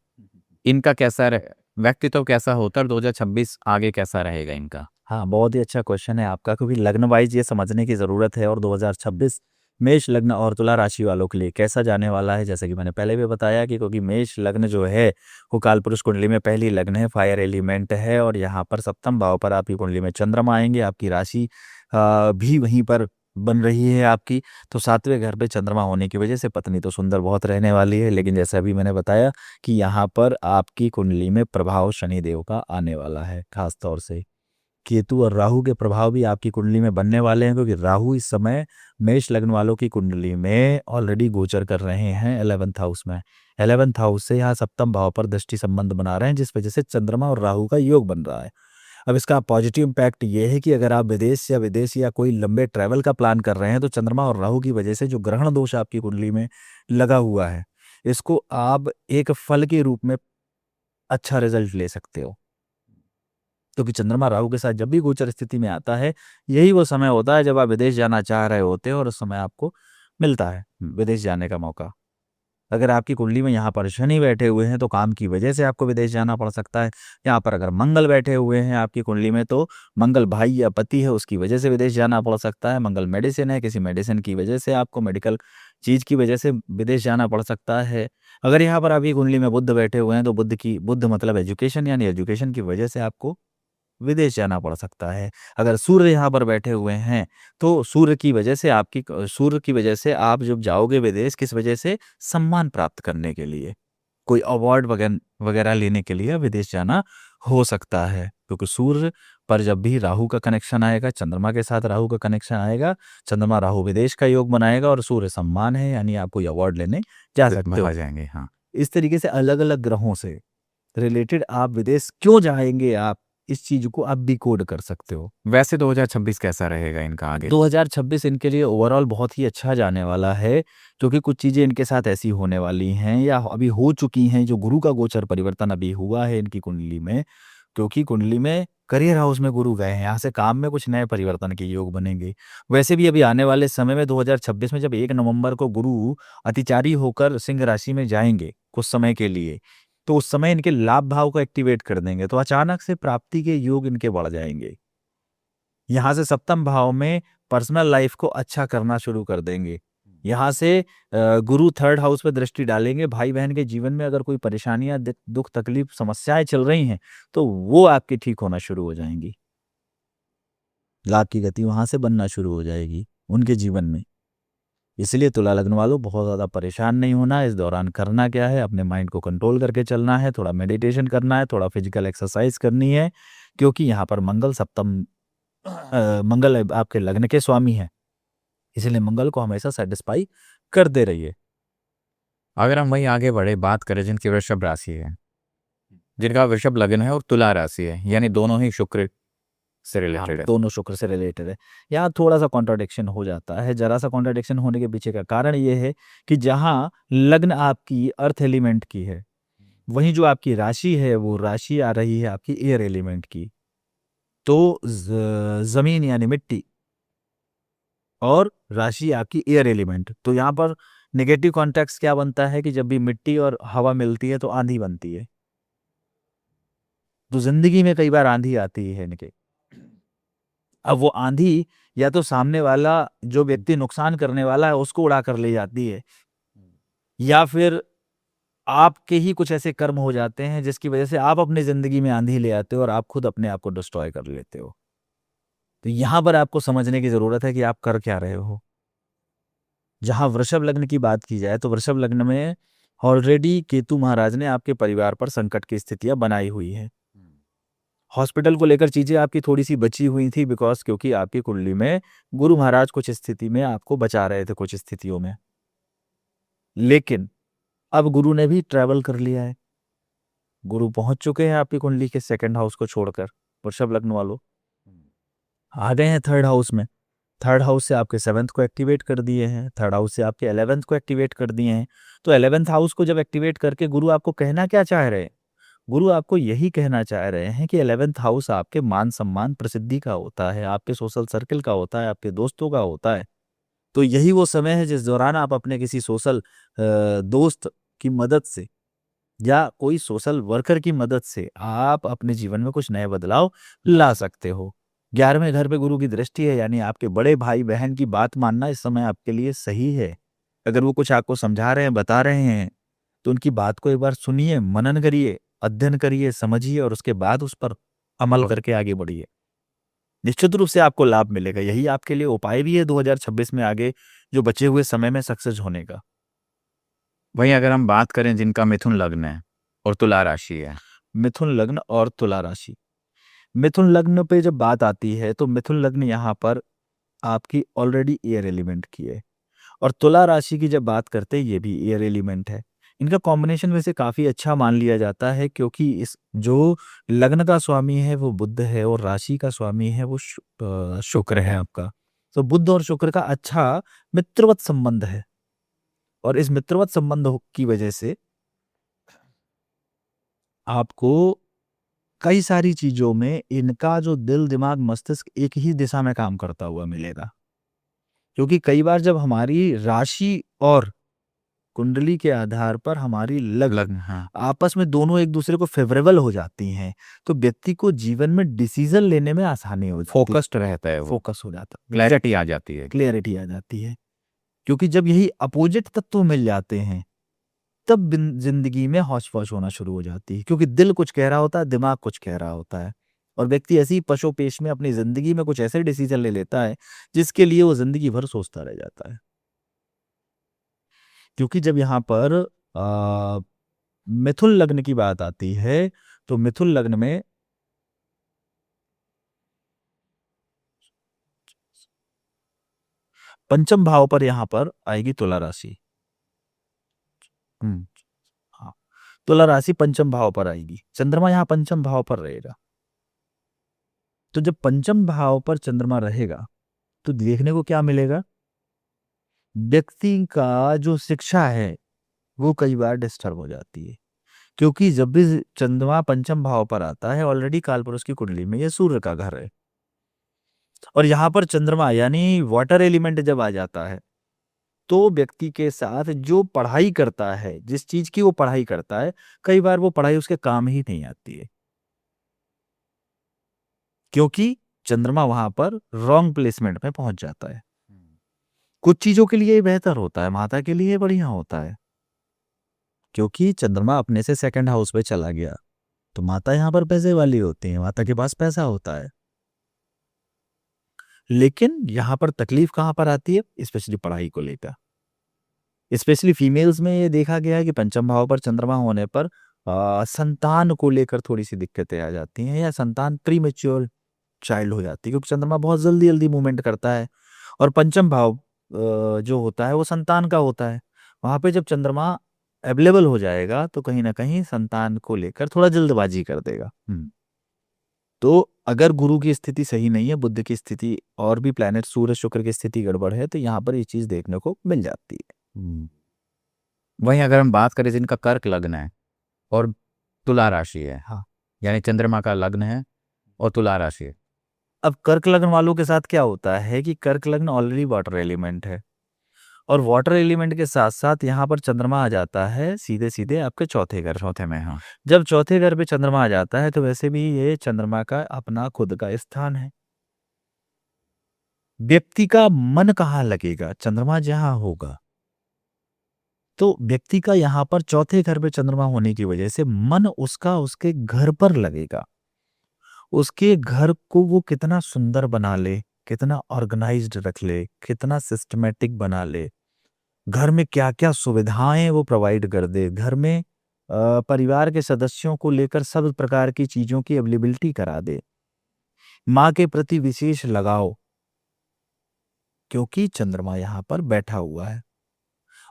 इनका कैसा व्यक्तित्व कैसा होता है और 2026 आगे कैसा रहेगा इनका? हाँ, बहुत ही अच्छा क्वेश्चन है आपका, क्योंकि लग्न वाइज ये समझने की ज़रूरत है। और 2026 मेष लग्न और तुला राशि वालों के लिए कैसा जाने वाला है, जैसे कि मैंने पहले भी बताया कि क्योंकि मेष लग्न जो है वो कालपुरुष कुंडली में पहली लग्न है, फायर एलिमेंट है, और यहाँ पर सप्तम भाव पर आपकी कुंडली में चंद्रमा आएंगे, आपकी राशि भी वहीं पर बन रही है आपकी, तो 7वें घर पे चंद्रमा होने की वजह से पत्नी तो सुंदर बहुत रहने वाली है, लेकिन जैसे अभी मैंने बताया कि यहाँ पर आपकी कुंडली में प्रभाव शनिदेव का आने वाला है। खास तौर से केतु और राहु के प्रभाव भी आपकी कुंडली में बनने वाले हैं, क्योंकि राहु इस समय मेष लग्न वालों की कुंडली में ऑलरेडी गोचर कर रहे हैं 11th हाउस में। 11th हाउस से यहाँ सप्तम भाव पर दृष्टि संबंध बना रहे हैं, जिस वजह से चंद्रमा और राहु का योग बन रहा है। अब इसका पॉजिटिव इम्पैक्ट ये है कि अगर आप विदेश या कोई लंबे ट्रैवल का प्लान कर रहे हैं, तो चंद्रमा और राहु की वजह से जो ग्रहण दोष आपकी कुंडली में लगा हुआ है, इसको आप एक फल के रूप में अच्छा रिजल्ट ले सकते हो। क्योंकि चंद्रमा राहु के साथ जब भी गोचर स्थिति में आता है, यही वो समय होता है जब आप विदेश जाना चाह रहे होते हो और उस समय आपको मिलता है विदेश जाने का मौका। अगर आपकी कुंडली में यहाँ पर शनि बैठे हुए हैं तो काम की वजह से आपको विदेश जाना पड़ सकता है। यहाँ पर अगर मंगल बैठे हुए हैं आपकी कुंडली में, तो मंगल भाई या पति है, उसकी वजह से विदेश जाना पड़ सकता है। मंगल मेडिसिन है, किसी मेडिसिन की वजह से आपको मेडिकल चीज़ की वजह से विदेश जाना पड़ सकता है। अगर यहाँ पर आपकी कुंडली में बुध बैठे हुए हैं तो बुध मतलब एजुकेशन, यानी एजुकेशन की वजह से आपको विदेश जाना पड़ सकता है। अगर सूर्य यहाँ पर बैठे हुए हैं तो सूर्य की वजह से आप जब जाओगे विदेश, किस वजह से? सम्मान प्राप्त करने के लिए, कोई अवार्ड वगैरह लेने के लिए विदेश जाना हो सकता है। क्योंकि सूर्य पर जब भी राहु का कनेक्शन आएगा, चंद्रमा के साथ राहु का कनेक्शन आएगा, चंद्रमा राहु विदेश का योग बनाएगा और सूर्य सम्मान है, यानी आप कोई अवार्ड लेने जा सकते हो। जाएंगे। हाँ, इस तरीके से अलग अलग ग्रहों से रिलेटेड आप विदेश क्यों जाएंगे, आप इस चीज को आप डिकोड कर सकते हो। वैसे 2026 कैसा रहेगा इनका आगे? 2026 इनके लिए ओवरऑल बहुत ही अच्छा जाने वाला है, क्योंकि कुछ चीजें इनके साथ ऐसी होने वाली हैं या अभी हो चुकी हैं। जो गुरु का गोचर परिवर्तन अभी हुआ है इनकी कुंडली में, क्योंकि कुंडली में करियर हाउस में गुरु गए हैं, यहाँ से काम में कुछ नए परिवर्तन के योग बनेंगे। वैसे भी अभी आने वाले समय में 2026 में जब 1 नवंबर को गुरु अतिचारी होकर सिंह राशि में जाएंगे कुछ समय के लिए, तो उस समय इनके लाभ भाव को एक्टिवेट कर देंगे, तो अचानक से प्राप्ति के योग इनके बढ़ जाएंगे। यहाँ से सप्तम भाव में पर्सनल लाइफ को अच्छा करना शुरू कर देंगे। यहाँ से गुरु 3rd हाउस पे दृष्टि डालेंगे। भाई बहन के जीवन में अगर कोई परेशानियां, दुख तकलीफ, समस्याएं चल रही हैं, तो वो आपकी ठीक होना शुरू हो जाएंगी। लाभ की गति वहां से बनना शुरू हो जाएगी उनके जीवन में। इसलिए तुला लग्न वालों, बहुत ज़्यादा परेशान नहीं होना। इस दौरान करना क्या है, अपने माइंड को कंट्रोल करके चलना है, थोड़ा मेडिटेशन करना है, थोड़ा फिजिकल एक्सरसाइज करनी है, क्योंकि यहाँ पर मंगल आपके लग्न के स्वामी हैं, इसलिए मंगल को हमेशा सेटिस्फाई करते रहिए। अगर हम वहीं आगे बढ़े, बात करें जिनकी वृषभ राशि है, जिनका वृषभ लग्न है और तुला राशि है, यानी दोनों ही शुक्र से रिलेटेड है। दोनों शुक्र से रिलेटेड है। यहाँ थोड़ा सा कॉन्ट्राडिक्शन हो जाता है। जरा सा कॉन्ट्राडिक्शन होने के पीछे का कारण ये है कि जहाँ लग्न आपकी अर्थ एलिमेंट की है, वहीं जो आपकी राशि है वो राशि आ रही है आपकी एयर एलिमेंट की। तो जमीन यानी मिट्टी और राशि आपकी एयर एलिमेंट। तो यहाँ पर नेगेटिव कॉन्टेक्स्ट क्या बनता है कि जब भी मिट्टी और हवा मिलती है तो आंधी बनती है। तो जिंदगी में कई बार आंधी आती है इनके। अब वो आंधी या तो सामने वाला जो व्यक्ति नुकसान करने वाला है उसको उड़ा कर ले जाती है, या फिर आपके ही कुछ ऐसे कर्म हो जाते हैं जिसकी वजह से आप अपनी जिंदगी में आंधी ले आते हो और आप खुद अपने आप को डिस्ट्रॉय कर लेते हो। तो यहां पर आपको समझने की जरूरत है कि आप कर क्या रहे हो। जहां वृषभ लग्न की बात की जाए तो वृषभ लग्न में ऑलरेडी केतु महाराज ने आपके परिवार पर संकट की स्थितियां बनाई हुई हैं। हॉस्पिटल को लेकर चीजें आपकी थोड़ी सी बची हुई थी, बिकॉज क्योंकि आपकी कुंडली में गुरु महाराज कुछ स्थिति में आपको बचा रहे थे कुछ स्थितियों में। लेकिन अब गुरु ने भी ट्रैवल कर लिया है। गुरु पहुंच चुके हैं आपकी कुंडली के 2nd हाउस को छोड़कर। वृषभ लग्न वालों आ गए हैं 3rd हाउस में। 3rd हाउस से आपके 7th को एक्टिवेट कर दिए हैं, 3rd हाउस से आपके 11th को एक्टिवेट कर दिए हैं। तो 11th हाउस को जब एक्टिवेट करके गुरु आपको कहना क्या चाह रहे हैं? गुरु आपको यही कहना चाह रहे हैं कि 11th हाउस आपके मान सम्मान प्रसिद्धि का होता है, आपके सोशल सर्कल का होता है, आपके दोस्तों का होता है। तो यही वो समय है जिस दौरान आप अपने किसी सोशल दोस्त की मदद से या कोई सोशल वर्कर की मदद से आप अपने जीवन में कुछ नए बदलाव ला सकते हो। 11वें घर पे गुरु की दृष्टि है, यानी आपके बड़े भाई बहन की बात मानना इस समय आपके लिए सही है। अगर वो कुछ आपको समझा रहे हैं, बता रहे हैं, तो उनकी बात को एक बार सुनिए, मनन करिए, अध्ययन करिए, समझिए और उसके बाद उस पर अमल करके आगे बढ़िए। निश्चित रूप से आपको लाभ मिलेगा। यही आपके लिए उपाय भी है 2026 में आगे जो बचे हुए समय में सक्सेस होने का। वहीं अगर हम बात करें जिनका मिथुन लग्न है और तुला राशि है। मिथुन लग्न और तुला राशि, मिथुन लग्न पे जब बात आती है तो मिथुन लग्न यहाँ पर आपकी ऑलरेडी एयर एलिमेंट की है, और तुला राशि की जब बात करते हैं ये भी एयर एलिमेंट है। इनका कॉम्बिनेशन वैसे काफ़ी अच्छा मान लिया जाता है, क्योंकि इस जो लग्न का स्वामी है वो बुध है और राशि का स्वामी है वो शुक्र है आपका। तो बुध और शुक्र का अच्छा मित्रवत संबंध है, और इस मित्रवत संबंध की वजह से आपको कई सारी चीज़ों में इनका जो दिल दिमाग मस्तिष्क एक ही दिशा में काम करता हुआ मिलेगा। क्योंकि कई बार जब हमारी राशि और कुंडली के आधार पर हमारी लग्न हाँ। आपस में दोनों एक दूसरे को फेवरेबल हो जाती हैं, तो व्यक्ति को जीवन में डिसीजन लेने में आसानी हो जाती है, फोकस्ड रहता है, वो फोकस हो जाता है, क्लैरिटी आ जाती है। क्लियरिटी आ जाती है। क्योंकि जब यही अपोजिट तत्व मिल जाते हैं तब जिंदगी में हौच-पौच होना शुरू हो जाती है, क्योंकि दिल कुछ कह रहा होता है, दिमाग कुछ कह रहा होता है, और व्यक्ति ऐसी ही पशो-पेश में अपनी ज़िंदगी में कुछ ऐसे डिसीज़न ले लेता है, जिसके लिए वो ज़िंदगी भर सोचता रह जाता है। क्योंकि जब यहाँ पर मिथुन लग्न की बात आती है, तो मिथुन लग्न में पंचम भाव पर यहाँ पर आएगी तुला राशि। हाँ, तुला राशि पंचम भाव पर आएगी, चंद्रमा यहाँ पंचम भाव पर रहेगा। तो जब पंचम भाव पर चंद्रमा रहेगा तो देखने को क्या मिलेगा? व्यक्ति का जो शिक्षा है वो कई बार डिस्टर्ब हो जाती है, क्योंकि जब भी चंद्रमा पंचम भाव पर आता है ऑलरेडी कालपुरुष की कुंडली में ये सूर्य का घर है, और यहाँ पर चंद्रमा यानी वाटर एलिमेंट जब आ जाता है तो व्यक्ति के साथ जो पढ़ाई करता है, जिस चीज की वो पढ़ाई करता है, कई बार वो पढ़ाई उसके काम ही नहीं आती है, क्योंकि चंद्रमा वहां पर रॉन्ग प्लेसमेंट में पहुंच जाता है। कुछ चीजों के लिए बेहतर होता है, माता के लिए बढ़िया होता है, क्योंकि चंद्रमा अपने से सेकंड हाउस पे चला गया, तो माता यहाँ पर पैसे वाली होती है, माता के पास पैसा होता है। लेकिन यहाँ पर तकलीफ कहाँ पर आती है? स्पेशली पढ़ाई को लेकर, स्पेशली फीमेल्स में ये देखा गया है कि पंचम भाव पर चंद्रमा होने पर संतान को लेकर थोड़ी सी दिक्कतें आ जाती हैं, या संतान प्रीमेच्योर चाइल्ड हो जाती है, क्योंकि चंद्रमा बहुत जल्दी जल्दी मूवमेंट करता है, और पंचम भाव जो होता है वो संतान का होता है। वहां पे जब चंद्रमा अवेलेबल हो जाएगा तो कहीं ना कहीं संतान को लेकर थोड़ा जल्दबाजी कर देगा। तो अगर गुरु की स्थिति सही नहीं है, बुध की स्थिति और भी प्लैनेट सूर्य शुक्र की स्थिति गड़बड़ है, तो यहाँ पर ये चीज देखने को मिल जाती है। वहीं अगर हम बात करें जिनका कर्क लग्न है और तुला राशि है, हाँ, यानी चंद्रमा का लग्न है और तुला राशि है। अब कर्क लग्न वालों के साथ क्या होता है कि कर्क लग्न ऑलरेडी वाटर एलिमेंट है, और वाटर एलिमेंट के साथ साथ यहाँ पर चंद्रमा आ जाता है सीधे सीधे आपके चौथे में। हाँ, जब चौथे घर पे चंद्रमा आ जाता है तो वैसे भी ये चंद्रमा का अपना खुद का स्थान है। व्यक्ति का मन कहाँ लगेगा? चंद्रमा जहाँ होगा, तो व्यक्ति का यहाँ पर चौथे घर पे चंद्रमा होने की वजह से मन उसका उसके घर पर लगेगा। उसके घर को वो कितना सुंदर बना ले, कितना ऑर्गेनाइज्ड रख ले, कितना सिस्टमेटिक बना ले, घर में क्या-क्या सुविधाएं वो प्रोवाइड कर दे, घर में परिवार के सदस्यों को लेकर सब प्रकार की चीजों की अवेलेबिलिटी करा दे, माँ के प्रति विशेष लगाव, क्योंकि चंद्रमा यहाँ पर बैठा हुआ है।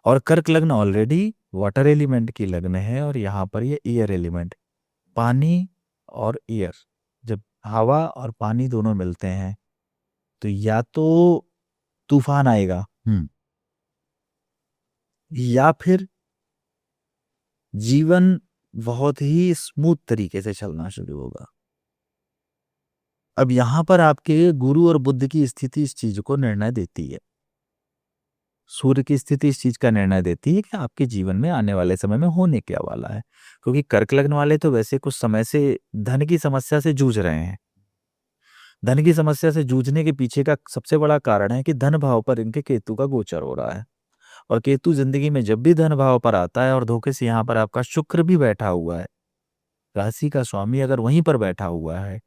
और कर्क लग्न ऑलरेडी वाटर एलिमेंट की लग्न है, और यहाँ पर ये एयर एलिमेंट, पानी और एयर, जब हवा और पानी दोनों मिलते हैं तो या तो तूफान आएगा या फिर जीवन बहुत ही स्मूथ तरीके से चलना शुरू होगा। अब यहाँ पर आपके गुरु और बुध की स्थिति इस चीज को निर्णय देती है, सूर्य की स्थिति इस चीज का निर्णय देती है कि आपके जीवन में आने वाले समय में होने क्या वाला है। क्योंकि कर्क लग्न वाले तो वैसे कुछ समय से धन की समस्या से जूझ रहे हैं। धन की समस्या से जूझने के पीछे का सबसे बड़ा कारण है कि धन भाव पर इनके केतु का गोचर हो रहा है, और केतु जिंदगी में जब भी धन भाव पर आता है, और धोखे से यहाँ पर आपका शुक्र भी बैठा हुआ है, राशि का स्वामी अगर वहीं पर बैठा हुआ है,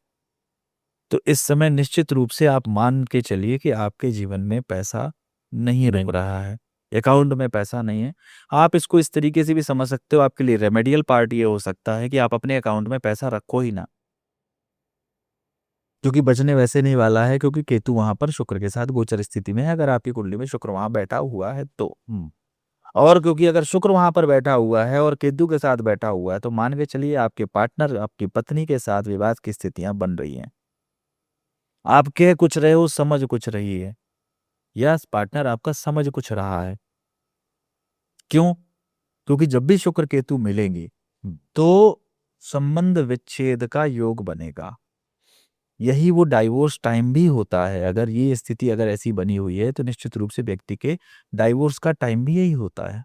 तो इस समय निश्चित रूप से आप मान के चलिए कि आपके जीवन में पैसा नहीं रुक रहा है, अकाउंट में पैसा नहीं है। आप इसको इस तरीके से भी समझ सकते हो, आपके लिए रेमेडियल पार्ट ये हो सकता है कि आप अपने अकाउंट में पैसा रखो ही ना, क्योंकि बचने वैसे नहीं वाला है, क्योंकि केतु वहां पर शुक्र के साथ गोचर स्थिति में है, अगर आपकी कुंडली में शुक्र वहां बैठा हुआ है तो। और क्योंकि अगर शुक्र वहां पर बैठा हुआ है और केतु के साथ बैठा हुआ है, तो मान के चलिए आपके पार्टनर, आपकी पत्नी के साथ विवाद की स्थितियां बन रही हैं। आप कह कुछ रहे हो, समझ कुछ रही है, या पार्टनर आपका समझ कुछ रहा है। क्यों? क्योंकि जब भी शुक्र केतु मिलेंगे तो संबंध विच्छेद का योग बनेगा। यही वो डाइवोर्स टाइम भी होता है। अगर ये स्थिति अगर ऐसी बनी हुई है तो निश्चित रूप से व्यक्ति के डाइवोर्स का टाइम भी यही होता है।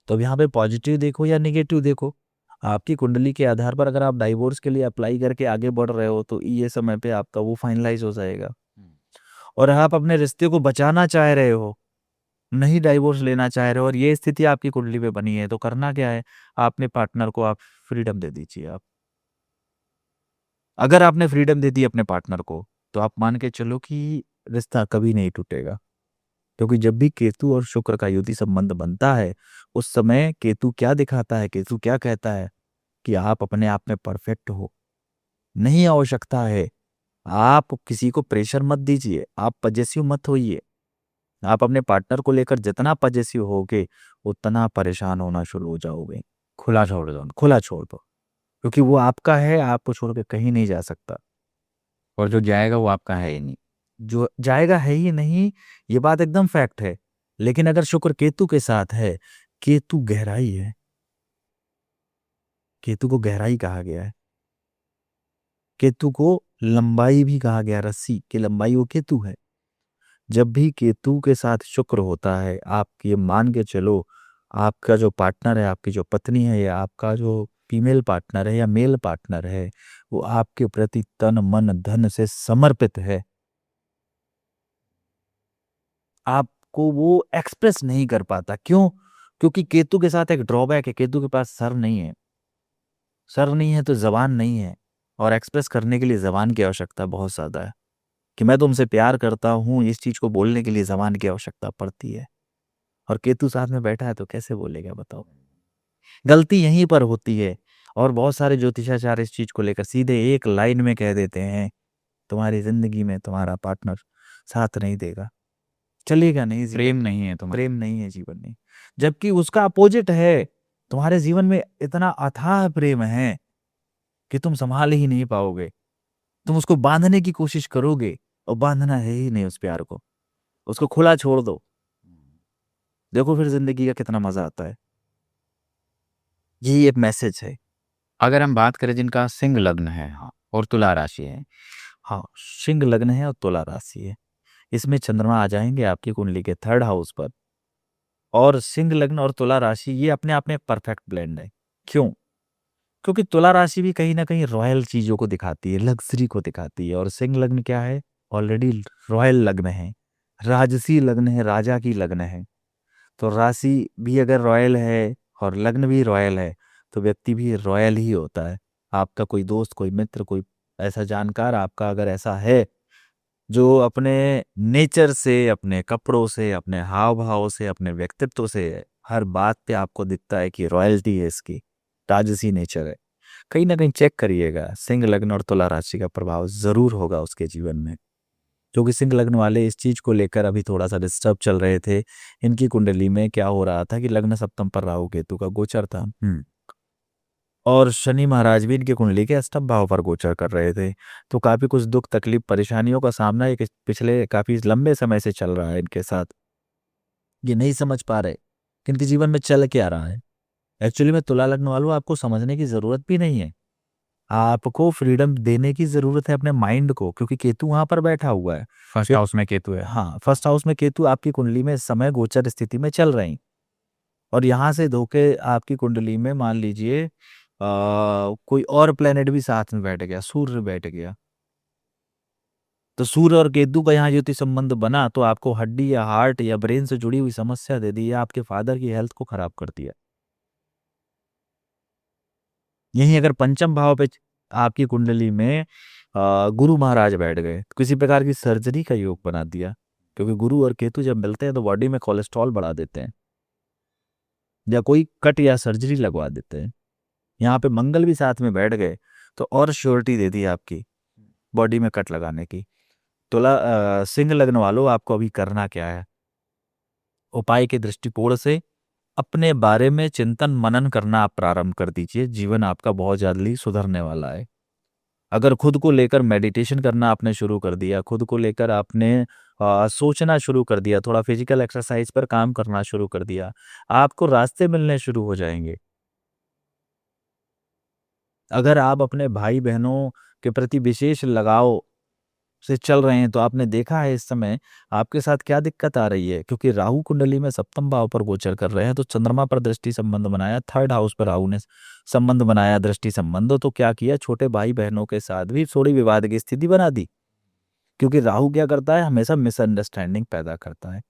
तो अब यहाँ पे पॉजिटिव देखो या नेगेटिव देखो, आपकी कुंडली के आधार पर अगर आप डाइवोर्स के लिए अप्लाई करके आगे बढ़ रहे हो तो ये समय पे आपका वो फाइनलाइज हो जाएगा। और आप अपने रिश्ते को बचाना चाह रहे हो, नहीं डाइवोर्स लेना चाह रहे हो, और ये स्थिति आपकी कुंडली में बनी है, तो करना क्या है, आपने पार्टनर को आप फ्रीडम दे दीजिए। आप अगर आपने फ्रीडम दे दी अपने पार्टनर को, तो आप मान के चलो कि रिश्ता कभी नहीं टूटेगा। क्योंकि जब भी केतु और शुक्र का युति संबंध बनता है, उस समय केतु क्या दिखाता है, केतु क्या कहता है कि आप अपने आप में परफेक्ट हो, नहीं आवश्यकता है। आप किसी को प्रेशर मत दीजिए, आप पजेसिव मत होइए। आप अपने पार्टनर को लेकर जितना पजेसिव होगे उतना परेशान होना शुरू हो जाओगे। खुला छोड़ दो, खुला छोड़ दो, क्योंकि वो आपका है, आपको छोड़ के कहीं नहीं जा सकता। और जो जाएगा वो आपका है ही नहीं। जो जाएगा है ही नहीं, ये बात एकदम फैक्ट है। लेकिन अगर शुक्र केतु के साथ है, केतु गहराई है, केतु को गहराई कहा गया है, केतु को लंबाई भी कहा गया, रस्सी की लंबाई वो केतु है। जब भी केतु के साथ शुक्र होता है, आप ये मान के चलो, आपका जो पार्टनर है, आपकी जो पत्नी है, या आपका जो फीमेल पार्टनर है या मेल पार्टनर है, वो आपके प्रति तन मन धन से समर्पित है। आपको वो एक्सप्रेस नहीं कर पाता। क्यों? क्योंकि केतु के साथ एक ड्रॉबैक है, केतु के पास सर नहीं है। सर नहीं है तो जबान नहीं है, और एक्सप्रेस करने के लिए जबान की आवश्यकता बहुत ज्यादा है। कि मैं तुमसे प्यार करता हूं, इस चीज को बोलने के लिए जबान की आवश्यकता पड़ती है। और केतु साथ में बैठा है तो कैसे बोलेगा, बताओ। गलती यहीं पर होती है। और बहुत सारे ज्योतिषाचार्य इस चीज को लेकर सीधे एक लाइन में कह देते हैं, तुम्हारी जिंदगी में तुम्हारा पार्टनर साथ नहीं देगा, चलेगा नहीं, प्रेम नहीं है तुम्हारा। प्रेम नहीं है जीवन में। जबकि उसका अपोजिट है, तुम्हारे जीवन में इतना अथाह प्रेम है कि तुम संभाल ही नहीं पाओगे। तुम उसको बांधने की कोशिश करोगे, और बांधना है ही नहीं उस प्यार को, उसको खुला छोड़ दो। देखो फिर जिंदगी का कितना मजा आता है। यही एक मैसेज है। अगर हम बात करें जिनका सिंह लग्न है और तुला राशि है, हाँ, सिंह लग्न है और तुला राशि है, इसमें चंद्रमा आ जाएंगे आपकी कुंडली के 3rd हाउस पर। और सिंह लग्न और तुला राशि ये अपने आप में परफेक्ट ब्लेंड है। क्यों? क्योंकि तुला राशि भी कहीं ना कहीं रॉयल चीजों को दिखाती है, लग्जरी को दिखाती है। और सिंह लग्न क्या है, ऑलरेडी रॉयल लग्न है, राजसी लग्न है, राजा की लग्न है। तो राशि भी अगर रॉयल है और लग्न भी रॉयल है, तो व्यक्ति भी रॉयल ही होता है। आपका कोई दोस्त, कोई मित्र, कोई ऐसा जानकार आपका अगर ऐसा है जो अपने नेचर से, अपने कपड़ों से, अपने हाव भाव से, अपने व्यक्तित्व से, हर बात पे आपको दिखता है कि रॉयल्टी है इसकी, राजसी नेचर है, कहीं ना कहीं चेक करिएगा, सिंह लग्न और तुला राशि का प्रभाव जरूर होगा उसके जीवन में। क्योंकि सिंह लग्न वाले इस चीज को लेकर अभी थोड़ा सा डिस्टर्ब चल रहे थे। इनकी कुंडली में क्या हो रहा था कि लग्न सप्तम पर राहु केतु का गोचर था। और शनि महाराज भी इनकी कुंडली के अष्टम भाव पर गोचर कर रहे थे। तो काफी कुछ दुख तकलीफ परेशानियों का सामना एक पिछले काफी लंबे समय से चल रहा है इनके साथ। ये नहीं समझ पा रहे कि इनके जीवन में चल क्या रहा है। एक्चुअली में तुला लग्न वालों, आपको समझने की जरूरत भी नहीं है। आपको फ्रीडम देने की जरूरत है अपने माइंड को, क्योंकि केतु वहां पर बैठा हुआ है। फर्स्ट हाउस में केतु है। हाँ, 1st हाउस में केतु आपकी कुंडली में इस समय गोचर स्थिति में चल रही। और यहाँ से धोके आपकी कुंडली में मान लीजिए कोई और प्लेनेट भी साथ में बैठ गया, सूर्य बैठ गया। तो सूर्य और केतु का यहाँ ज्योति संबंध बना तो आपको हड्डी या हार्ट या ब्रेन से जुड़ी हुई समस्या दे दी, या आपके फादर की हेल्थ को खराब कर दिया। यहीं अगर पंचम भाव पे आपकी कुंडली में गुरु महाराज बैठ गए, तो किसी प्रकार की सर्जरी का योग बना दिया, क्योंकि गुरु और केतु जब मिलते हैं तो बॉडी में कोलेस्ट्रॉल बढ़ा देते हैं, या कोई कट या सर्जरी लगवा देते हैं। यहाँ पे मंगल भी साथ में बैठ गए तो और श्योरिटी दे दी आपकी बॉडी में कट लगाने की। सिंह लग्न वालों, आपको अभी करना क्या है? उपाय के दृष्टिकोण से अपने बारे में चिंतन मनन करना आप प्रारंभ कर दीजिए। जीवन आपका बहुत जल्दी सुधरने वाला है। अगर खुद को लेकर मेडिटेशन करना आपने शुरू कर दिया, खुद को लेकर आपने सोचना शुरू कर दिया, थोड़ा फिजिकल एक्सरसाइज पर काम करना शुरू कर दिया, आपको रास्ते मिलने शुरू हो जाएंगे। अगर आप अपने भाई बहनों के प्रति विशेष लगाव से चल रहे हैं, तो आपने देखा है इस समय आपके साथ क्या दिक्कत आ रही है, क्योंकि राहु कुंडली में सप्तम भाव पर गोचर कर रहे हैं, तो चंद्रमा पर दृष्टि संबंध बनाया, थर्ड हाउस पर राहु ने संबंध बनाया, दृष्टि संबंध, तो क्या किया, छोटे भाई बहनों के साथ भी थोड़ी विवाद की स्थिति बना दी। क्योंकि राहु क्या करता है, हमेशा मिसअंडरस्टैंडिंग पैदा करता है।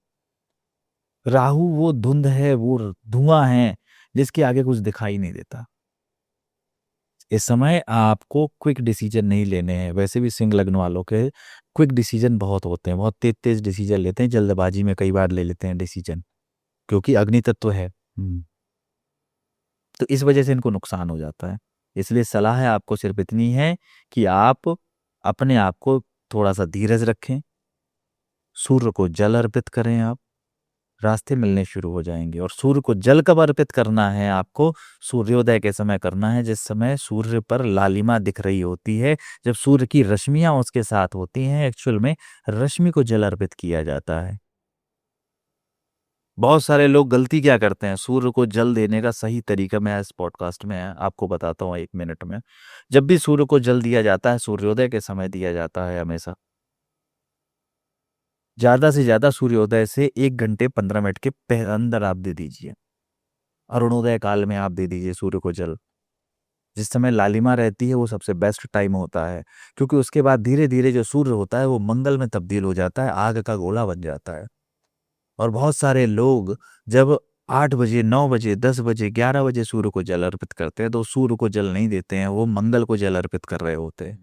राहु वो धुंध है, वो धुआं है जिसके आगे कुछ दिखाई नहीं देता। इस समय आपको क्विक डिसीजन नहीं लेने हैं। वैसे भी सिंह लग्न वालों के क्विक डिसीजन बहुत होते हैं, बहुत तेज तेज डिसीजन लेते हैं, जल्दबाजी में कई बार ले लेते हैं डिसीजन, क्योंकि अग्नि तत्व है। तो इस वजह से इनको नुकसान हो जाता है। इसलिए सलाह है आपको सिर्फ इतनी है कि आप अपने आप को थोड़ा सा धीरज रखें, सूर्य को जल अर्पित करें, आप रास्ते मिलने शुरू हो जाएंगे। और सूर्य को जल कब अर्पित करना है आपको? सूर्योदय के समय करना है, जिस समय सूर्य पर लालिमा दिख रही होती है, जब सूर्य की रश्मियां उसके साथ होती हैं, एक्चुअल में रश्मि को जल अर्पित किया जाता है। बहुत सारे लोग गलती क्या करते हैं, सूर्य को जल देने का सही तरीका मैं इस पॉडकास्ट में आपको बताता हूँ 1 मिनट में। जब भी सूर्य को जल दिया जाता है, सूर्योदय के समय दिया जाता है हमेशा। ज्यादा से ज्यादा सूर्योदय से 1 घंटे 15 मिनट के अंदर आप दे दीजिए। अरुणोदय काल में आप दे दीजिए सूर्य को जल। जिस समय लालिमा रहती है वो सबसे बेस्ट टाइम होता है, क्योंकि उसके बाद धीरे धीरे जो सूर्य होता है वो मंगल में तब्दील हो जाता है, आग का गोला बन जाता है। और बहुत सारे लोग जब 8 बजे 9 बजे 10 बजे 11 बजे सूर्य को जल अर्पित करते हैं, तो सूर्य को जल नहीं देते हैं, वो मंगल को जल अर्पित कर रहे होते हैं।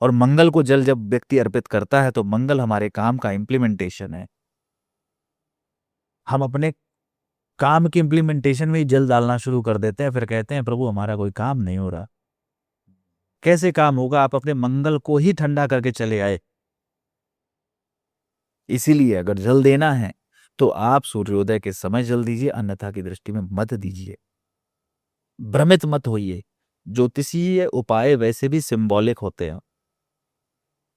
और मंगल को जल जब व्यक्ति अर्पित करता है, तो मंगल हमारे काम का इम्प्लीमेंटेशन है। हम अपने काम की इम्प्लीमेंटेशन में ही जल डालना शुरू कर देते हैं, फिर कहते हैं प्रभु हमारा कोई काम नहीं हो रहा। कैसे काम होगा? आप अपने मंगल को ही ठंडा करके चले आए। इसीलिए अगर जल देना है तो आप सूर्योदय के समय जल दीजिए, अन्यथा की दृष्टि में मत दीजिए। भ्रमित मत होइए। ज्योतिषीय उपाय वैसे भी सिंबॉलिक होते हैं,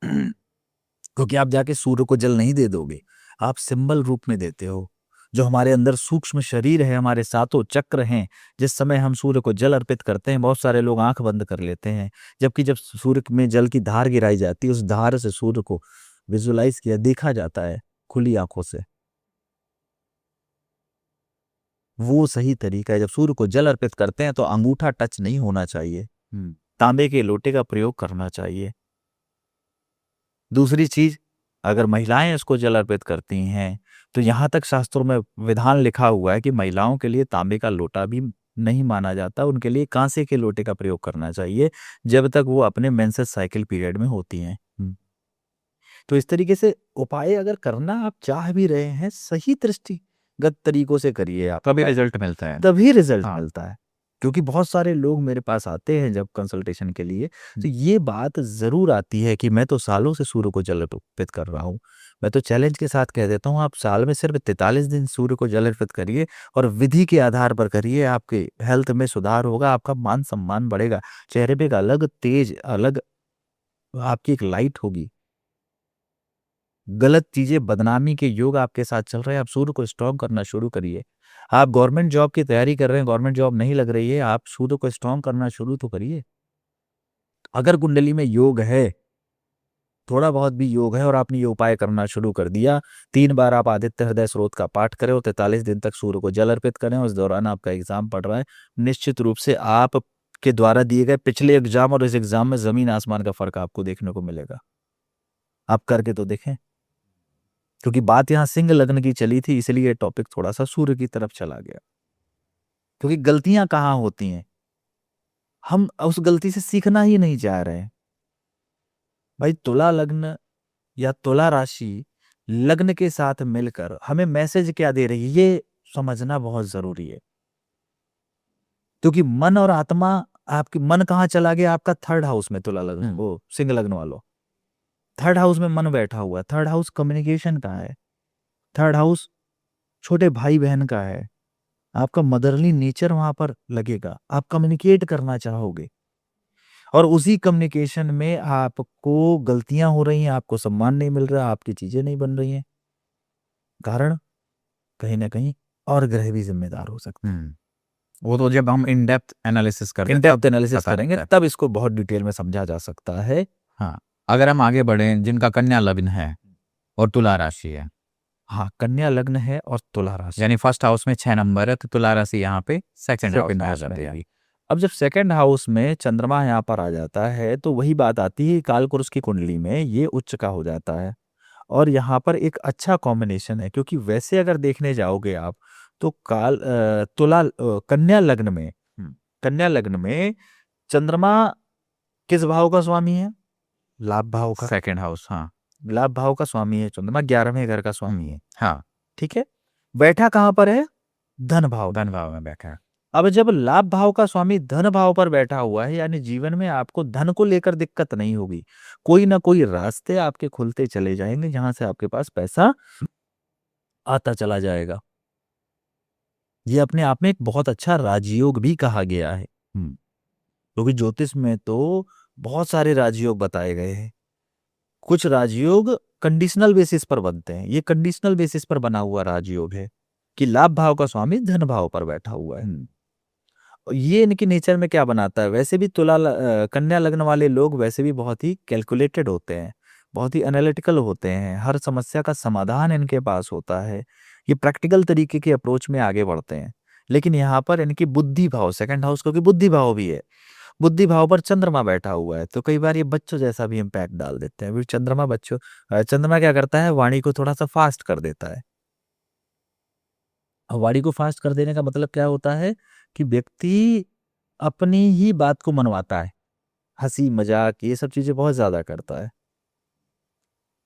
क्योंकि आप जाके सूर्य को जल नहीं दे दोगे, आप सिंबल रूप में देते हो। जो हमारे अंदर सूक्ष्म शरीर है, हमारे सातों चक्र हैं, जिस समय हम सूर्य को जल अर्पित करते हैं, बहुत सारे लोग आंख बंद कर लेते हैं, जबकि जब सूर्य में जल की धार गिराई जाती है, उस धार से सूर्य को विजुलाइज किया, देखा जाता है खुली आंखों से। वो सही तरीका है। जब सूर्य को जल अर्पित करते हैं तो अंगूठा टच नहीं होना चाहिए, तांबे के लोटे का प्रयोग करना चाहिए। दूसरी चीज, अगर महिलाएं इसको जल अर्पित करती हैं, तो यहाँ तक शास्त्रों में विधान लिखा हुआ है कि महिलाओं के लिए तांबे का लोटा भी नहीं माना जाता, उनके लिए कांसे के लोटे का प्रयोग करना चाहिए, जब तक वो अपने मेंसेस साइकिल पीरियड में होती हैं। तो इस तरीके से उपाय अगर करना आप चाह भी रहे हैं, सही दृष्टिगत तरीकों से करिए, आप तभी रिजल्ट मिलता है। तभी रिजल्ट हाँ। मिलता है। क्योंकि बहुत सारे लोग मेरे पास आते हैं जब कंसल्टेशन के लिए, तो ये बात जरूर आती है कि मैं तो सालों से सूर्य को जल अर्पित कर रहा हूँ। मैं तो चैलेंज के साथ कह देता हूँ, आप साल में सिर्फ 43 दिन सूर्य को जल अर्पित करिए और विधि के आधार पर करिए, आपके हेल्थ में सुधार होगा, आपका मान सम्मान बढ़ेगा, चेहरे पे एक अलग तेज, अलग आपकी एक लाइट होगी। गलत चीजें, बदनामी के योग आपके साथ चल रहे हैं, आप सूर्य को स्ट्रॉन्ग करना शुरू करिए। आप गवर्नमेंट जॉब की तैयारी कर रहे हैं, गवर्नमेंट जॉब नहीं लग रही है, आप सूर्य को स्ट्रॉन्ग करना शुरू तो करिए। अगर कुंडली में योग है, थोड़ा बहुत भी योग है, और आपने ये उपाय करना शुरू कर दिया, 3 बार आप आदित्य हृदय स्रोत का पाठ करें और 43 दिन तक सूर्य को जल अर्पित करें, उस दौरान आपका एग्जाम पढ़ रहा है, निश्चित रूप से आप के द्वारा दिए गए पिछले एग्जाम और इस एग्जाम में जमीन आसमान का फर्क आपको देखने को मिलेगा। आप करके तो देखें। क्योंकि बात यहाँ सिंह लग्न की चली थी, इसलिए टॉपिक थोड़ा सा सूर्य की तरफ चला गया। क्योंकि गलतियां कहाँ होती हैं? हम उस गलती से सीखना ही नहीं चाह रहे हैं। भाई तुला लग्न या तुला राशि लग्न के साथ मिलकर हमें मैसेज क्या दे रही है, ये समझना बहुत जरूरी है। क्योंकि मन और आत्मा, आपकी मन कहाँ चला गया, आपका थर्ड हाउस में, तुला लग्न, वो सिंह लग्न वालों, थर्ड हाउस में मन बैठा हुआ है। थर्ड हाउस कम्युनिकेशन का है, थर्ड हाउस छोटे भाई बहन का है। आपका मदरली नेचर वहां पर लगेगा, आप कम्युनिकेट करना चाहोगे, और उसी कम्युनिकेशन में आपको गलतियां हो रही हैं, आपको सम्मान नहीं मिल रहा, आपकी चीजें नहीं बन रही हैं। कारण कहीं ना कहीं और ग्रह भी जिम्मेदार हो सकते हैं। वो तो जब हम इन डेप्थ एनालिसिस करते हैं, इन डेप्थ तब एनालिसिस पता करेंगे, लगता है। तब इसको बहुत डिटेल में समझा जा सकता है। हाँ, अगर हम आगे बढ़े, जिनका कन्या लग्न है और तुला राशि है, हाँ, कन्या लग्न है और तुला राशि, यानी फर्स्ट हाउस में 6 नंबर है, तो तुला राशि यहाँ पे सेकंड हाउस में आ हाउस में जाती है। है। अब जब सेकंड हाउस में चंद्रमा यहाँ पर आ जाता है तो वही बात आती है, कालपुरुष की कुंडली में ये उच्च का हो जाता है, और यहाँ पर एक अच्छा कॉम्बिनेशन है। क्योंकि वैसे अगर देखने जाओगे आप तो कन्या लग्न में, कन्या लग्न में चंद्रमा किस भाव का स्वामी है, लाभ भाव का, सेकंड हाउस, हाँ लाभ भाव का स्वामी है चंद्रमा, 11वें घर का स्वामी है। हाँ, ठीक है, बैठा कहाँ पर है, धन भाव। धन भाव में बैठा है। अब जब लाभ भाव का स्वामी धन भाव पर बैठा हुआ है, यानी जीवन में आपको धन को लेकर दिक्कत नहीं होगी, कोई ना कोई रास्ते आपके खुलते चले जाएंगे जहां से आपके पास पैसा आता चला जाएगा। ये अपने आप में एक बहुत अच्छा राजयोग भी कहा गया है, क्योंकि ज्योतिष में तो बहुत सारे राजयोग बताए गए हैं। कुछ राजयोग कंडीशनल बेसिस पर बनते हैं, ये कंडीशनल बेसिस पर बना हुआ राजयोग है कि लाभ भाव का स्वामी धन भाव पर बैठा हुआ है। और ये इनकी नेचर में क्या बनाता है, वैसे भी कन्या लग्न वाले लोग वैसे भी बहुत ही कैलकुलेटेड होते हैं, बहुत ही एनालिटिकल होते हैं, हर समस्या का समाधान इनके पास होता है, ये प्रैक्टिकल तरीके के अप्रोच में आगे बढ़ते हैं। लेकिन यहाँ पर इनकी बुद्धि भाव, सेकंड हाउस क्योंकि बुद्धि भाव भी है, बुद्धि भाव पर चंद्रमा बैठा हुआ है, तो कई बार ये बच्चों जैसा भी इम्पैक्ट डाल देते हैं। फिर चंद्रमा क्या करता है, वाणी को थोड़ा सा फास्ट कर देता है। अब वाणी को फास्ट कर देने का मतलब क्या होता है कि व्यक्ति अपनी ही बात को मनवाता है, हंसी मजाक ये सब चीजें बहुत ज्यादा करता है।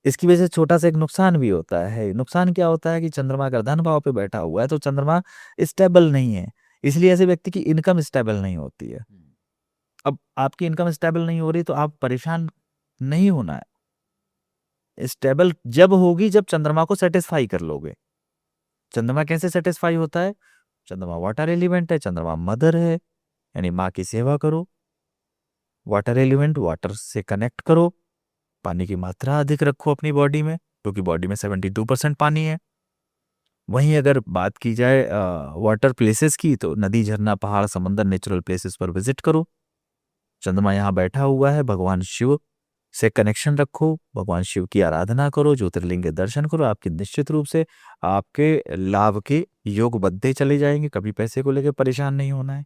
इसकी वजह से छोटा सा एक नुकसान भी होता है। नुकसान क्या होता है कि चंद्रमा अगर धन भाव पे बैठा हुआ है तो चंद्रमा स्टेबल नहीं है, इसलिए ऐसे व्यक्ति की इनकम स्टेबल नहीं होती है। अब आपकी इनकम स्टेबल नहीं हो रही तो आप परेशान नहीं होना है, स्टेबल जब होगी जब चंद्रमा को सेटिस्फाई कर लोगे। चंद्रमा कैसे सेटिस्फाई होता है, चंद्रमा वाटर एलिमेंट है, चंद्रमा मदर है, यानी माँ की सेवा करो, वाटर एलिमेंट, वाटर से कनेक्ट करो, पानी की मात्रा अधिक रखो अपनी बॉडी में, क्योंकि बॉडी में 72% पानी है। वहीं अगर बात की जाए वाटर प्लेसेस की, तो नदी, झरना, पहाड़, समंदर, नेचुरल प्लेसेस पर विजिट करो। चंद्रमा यहाँ बैठा हुआ है, भगवान शिव से कनेक्शन रखो, भगवान शिव की आराधना करो, ज्योतिर्लिंग के दर्शन करो, आपकी निश्चित रूप से आपके लाभ के योग बढ़ते चले जाएंगे। कभी पैसे को लेकर परेशान नहीं होना है,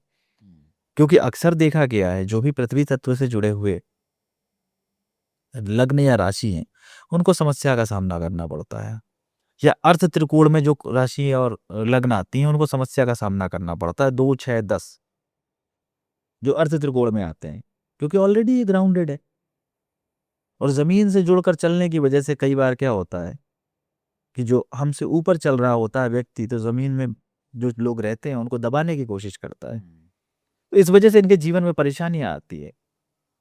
क्योंकि अक्सर देखा गया है जो भी पृथ्वी तत्व से जुड़े हुए लग्न या राशि हैं उनको समस्या का सामना करना पड़ता है, या अर्थ त्रिकोण में जो राशि और लग्न आती हैं उनको समस्या का सामना करना पड़ता है, 2, 6, 10 जो अर्थ त्रिकोण में आते हैं, क्योंकि ऑलरेडी ये ग्राउंडेड है। और जमीन से जुड़कर चलने की वजह से कई बार क्या होता है कि जो हमसे ऊपर चल रहा होता है व्यक्ति, तो जमीन में जो लोग रहते हैं उनको दबाने की कोशिश करता है, तो इस वजह से इनके जीवन में परेशानियां आती है।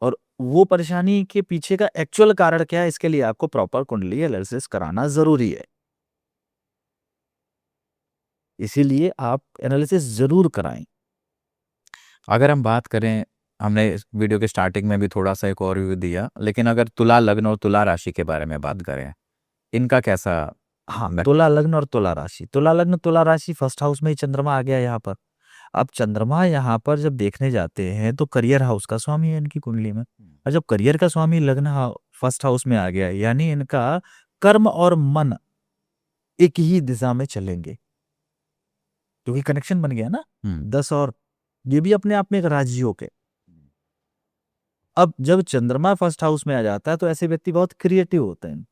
और वो परेशानी के पीछे का एक्चुअल कारण क्या है, इसके लिए आपको प्रॉपर कुंडली एनालिसिस कराना जरूरी है। इसीलिए आप एनालिसिस जरूर कराएं। अगर हम बात करें, हमने इस वीडियो के स्टार्टिंग में भी थोड़ा सा एक ओवरव्यू दिया, लेकिन अगर तुला लग्न और तुला राशि के बारे में बात करें, इनका कैसा? हाँ, तुला लग्न और तुला राशि, तुला लग्न तुला राशि फर्स्ट हाउस में ही चंद्रमा आ गया यहाँ पर। अब चंद्रमा यहाँ पर जब देखने जाते हैं तो करियर हाउस का स्वामी है इनकी कुंडली में, और जब करियर का स्वामी लग्न फर्स्ट हाउस में आ गया, यानी इनका कर्म और मन एक ही दिशा में चलेंगे, क्योंकि कनेक्शन बन गया ना 10, और ये भी अपने आप में एक राजयोग है। अब जब चंद्रमा फर्स्ट हाउस में आ जाता है तो ऐसे व्यक्ति बहुत क्रिएटिव होते हैं,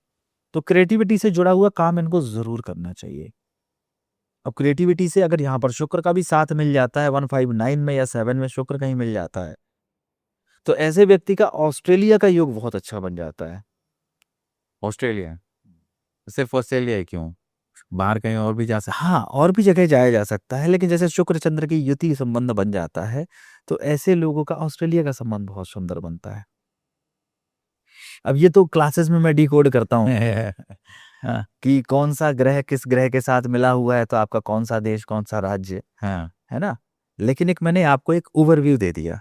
तो क्रिएटिविटी से जुड़ा हुआ काम इनको जरूर करना चाहिए। अब क्रिएटिविटी से अगर यहाँ पर शुक्र का भी साथ मिल जाता है, 159 में या 7 में शुक्र कहीं मिल जाता है, तो ऐसे व्यक्ति का ऑस्ट्रेलिया का योग बहुत अच्छा बन जाता है। ऑस्ट्रेलिया, सिर्फ ऑस्ट्रेलिया ही क्यों, बाहर कहीं और भी जा सकते? हाँ, और भी जगह जाया जा सकता है, लेकिन जैसे शुक्र चंद्र की युति संबंध बन जाता है, तो ऐसे लोगों का ऑस्ट्रेलिया का संबंध बहुत सुंदर बनता है। अब ये तो क्लासेस में मैं डिकोड करता हूँ हाँ, कि कौन सा ग्रह किस ग्रह के साथ मिला हुआ है, तो आपका कौन सा देश, कौन सा राज्य, हाँ। है ना? लेकिन एक मैंने आपको एक ओवरव्यू दे दिया।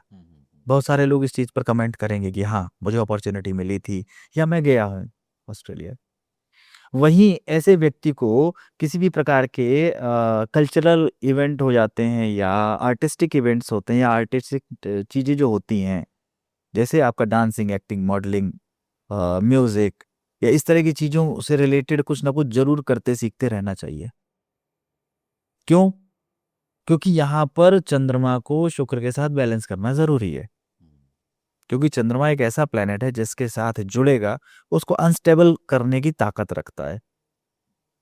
बहुत सारे लोग इस चीज़ पर कमेंट करेंगे कि हाँ, मुझे अपॉर्च्युनिटी मिली थी या मैं गया हूँ ऑस्ट्रेलिया। वहीं ऐसे व्यक्ति को किसी भी प्रकार के कल्चरल इवेंट हो जाते हैं या आर्टिस्टिक इवेंट्स होते हैं या आर्टिस्टिक चीज़ें जो होती हैं, जैसे आपका डांसिंग, एक्टिंग, मॉडलिंग, म्यूज़िक या इस तरह की चीज़ों से रिलेटेड कुछ ना कुछ ज़रूर करते सीखते रहना चाहिए। क्यों? क्योंकि यहाँ पर चंद्रमा को शुक्र के साथ बैलेंस करना ज़रूरी है। क्योंकि चंद्रमा एक ऐसा प्लैनेट है जिसके साथ जुड़ेगा, उसको अनस्टेबल करने की ताकत रखता है।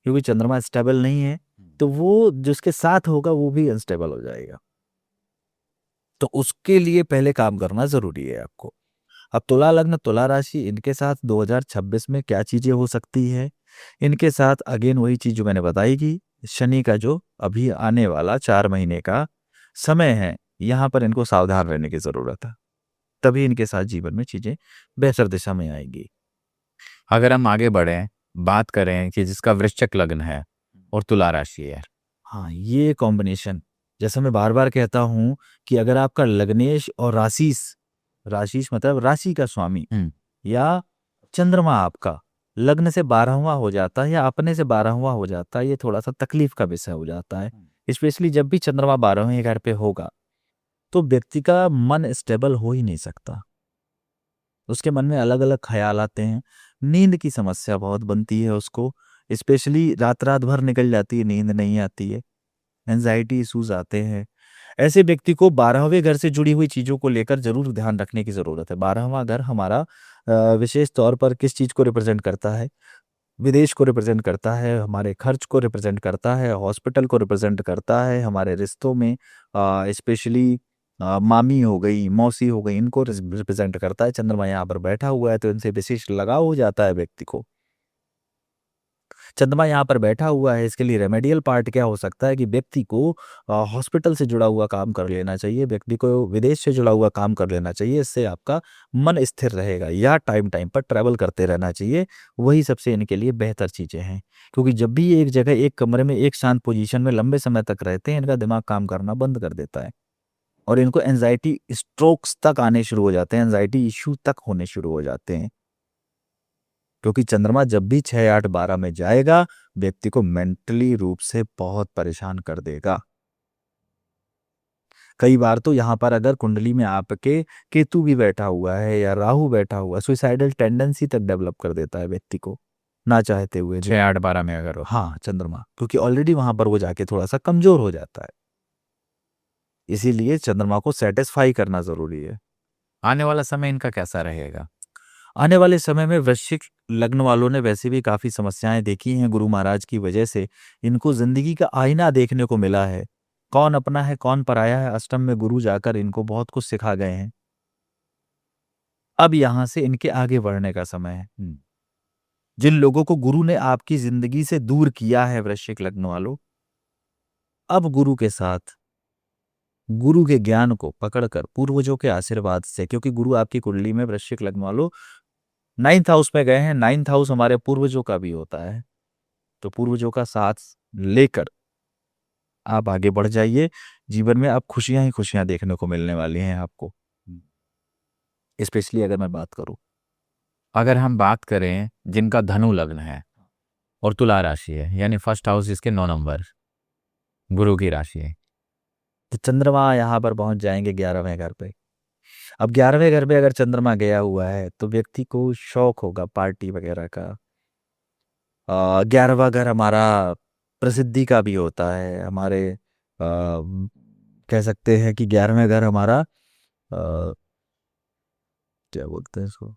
क्योंकि चंद्रमा स्टेबल नहीं है, तो वो जिसके साथ होगा वो भी अनस्टेबल हो जाएगा। तो उसके लिए पहले काम करना ज़रूरी है आपको। अब तुला लग्न, तुला राशि, इनके साथ 2026 में क्या चीज़ें हो सकती है? इनके साथ अगेन वही चीज़ जो मैंने बताई कि शनि का जो अभी आने वाला 4 महीने का समय है, यहाँ पर इनको सावधान रहने की ज़रूरत है। तभी इनके साथ जीवन में चीज़ें बेहतर दिशा में आएँगी। अगर हम आगे बढ़ें, बात करें कि जिसका वृश्चिक लग्न है और तुला राशि है, हाँ, ये कॉम्बिनेशन, जैसा मैं बार-बार कहता हूँ कि अगर आपका लग्नेश और राशिस, राशिस मतलब राशि का स्वामी या चंद्रमा आपका लग्न से 12वां हो जाता है या अपने से 12वां हो जाता है, ये थोड़ा-सा तकलीफ का विषय हो जाता है। स्पेशली जब भी चंद्रमा 12वें घर पे होगा, तो व्यक्ति का मन स्टेबल हो ही नहीं सकता। उसके मन में अलग-अलग ख़्याल आते हैं, नींद की समस्या बहुत बनती है उसको, स्पेशली रात-रात भर निकल जाती है, नींद नहीं आती है, एंग्ज़ायटी इश्यूज़ आते हैं। ऐसे व्यक्ति को 12वें घर से जुड़ी हुई चीज़ों को लेकर ज़रूर ध्यान रखने की ज़रूरत है। 12वां घर हमारा विशेष तौर पर किस चीज़ को रिप्रेज़ेंट करता है? विदेश को रिप्रेज़ेंट करता है, हमारे खर्च को रिप्रेज़ेंट करता है, हॉस्पिटल को रिप्रेज़ेंट करता है, हमारे रिश्तों में स्पेशली मामी हो गई, मौसी हो गई, इनको रिप्रेज़ेंट करता है। चंद्रमा यहाँ पर बैठा हुआ है, तो इनसे विशेष लगाव हो जाता है व्यक्ति को। चंद्रमा यहाँ पर बैठा हुआ है, इसके लिए रेमेडियल पार्ट क्या हो सकता है कि व्यक्ति को हॉस्पिटल से जुड़ा हुआ काम कर लेना चाहिए, व्यक्ति को विदेश से जुड़ा हुआ काम कर लेना चाहिए, इससे आपका मन स्थिर रहेगा, या टाइम-टाइम पर ट्रैवल करते रहना चाहिए, वही सबसे इनके लिए बेहतर चीज़ें हैं। क्योंकि जब भी ये एक जगह, एक कमरे में, एक शांत पोजीशन में लंबे समय तक रहते हैं, इनका दिमाग काम करना बंद कर देता है और इनको एंग्ज़ायटी स्ट्रोक्स तक आने शुरू हो जाते हैं, एंग्ज़ायटी इश्यू तक होने शुरू हो जाते हैं। क्योंकि चंद्रमा जब भी 6, 8, 12 में जाएगा, व्यक्ति को मेंटली रूप से बहुत परेशान कर देगा। कई बार तो यहाँ पर अगर कुंडली में आपके केतु भी बैठा हुआ है या राहु बैठा हुआ है, सुसाइडल टेंडेंसी तक डेवलप कर देता है व्यक्ति को, ना चाहते हुए भी। 6, 8, 12 में अगर हो। हाँ, चंद्रमा, क्योंकि ऑलरेडी वहाँ पर वो जाके थोड़ा-सा कमज़ोर हो जाता है। इसीलिए चंद्रमा को सैटिस्फाई करना ज़रूरी है। आने वाला समय इनका कैसा रहेगा? आने वाले समय में वृश्चिक लग्न वालों ने वैसे भी काफ़ी समस्याएँ देखी हैं गुरु महाराज की वजह से। इनको ज़िंदगी का आईना देखने को मिला है। कौन अपना है, कौन पराया है, अष्टम में गुरु जाकर इनको बहुत कुछ सिखा गए हैं। अब यहाँ से इनके आगे बढ़ने का समय है। जिन लोगों को गुरु ने आपकी ज़िंदगी से दूर किया है वृश्चिक लग्न वालों, अब गुरु के साथ, गुरु के ज्ञान को पकड़कर पूर्वजों के आशीर्वाद से, क्योंकि गुरु आपकी कुंडली में वृश्चिक लग्न वालों 9th हाउस में गए हैं, 9th हाउस हमारे पूर्वजों का भी होता है। तो पूर्वजों का साथ लेकर आप आगे बढ़ जाइए। जीवन में अब खुशियाँ ही खुशियाँ देखने को मिलने वाली हैं आपको। स्पेशली अगर मैं बात करूँ। अगर हम बात करें जिनका धनु लग्न है और तुला राशि है, यानी फर्स्ट हाउस जिसके 9 नंबर, गुरु की राशि है, तो चंद्रमा यहाँ पर पहुँच जाएँगे 11वें घर पे। अब 11वें घर पे अगर चंद्रमा गया हुआ है, तो व्यक्ति को शौक होगा पार्टी वगैरह का। 11वां घर हमारा प्रसिद्धि का भी होता है। हमारे कह सकते हैं कि 11वें घर हमारा क्या बोलते हैं इसको,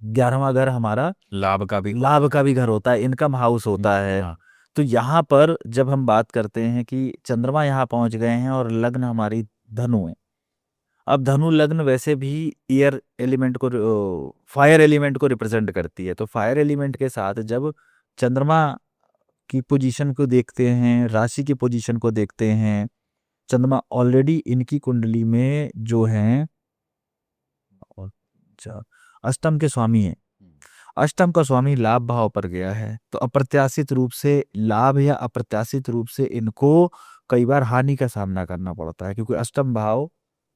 11वां घर हमारा लाभ का भी घर होता है, इनकम हाउस होता है। हाँ। तो यहाँ पर जब हम बात करते हैं कि चंद्रमा यहाँ पहुँच गए हैं और लग्न हमारी धनु है, अब धनु लग्न वैसे भी एयर एलिमेंट को, फायर एलिमेंट को रिप्रेजेंट करती है, तो फायर एलिमेंट के साथ जब चंद्रमा की पोजीशन को देखते हैं, राशि की पोजीशन को देखते हैं, चंद्रमा ऑलरेडी इनकी कुंडली में जो है अष्टम के स्वामी है, अष्टम का स्वामी लाभ भाव पर गया है, तो अप्रत्याशित रूप से लाभ या अप्रत्याशित रूप से इनको कई बार हानि का सामना करना पड़ता है, क्योंकि अष्टम भाव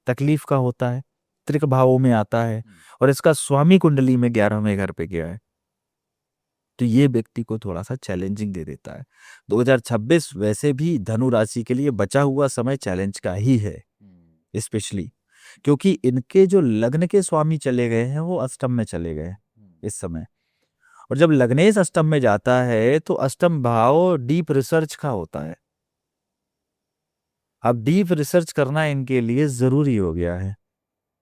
तकलीफ का होता है, त्रिक भावों में आता है, और इसका स्वामी कुंडली में 11वें घर पे गया है, तो ये व्यक्ति को थोड़ा सा चैलेंजिंग दे देता है। 2026 वैसे भी धनु राशि के लिए बचा हुआ समय चैलेंज का ही है, स्पेशली क्योंकि इनके जो लग्न के स्वामी चले गए हैं वो अष्टम में चले गए इस समय, और जब लग्नेश अष्टम में जाता है तो अष्टम भाव डीप रिसर्च का होता है। अब डीप रिसर्च करना इनके लिए जरूरी हो गया है,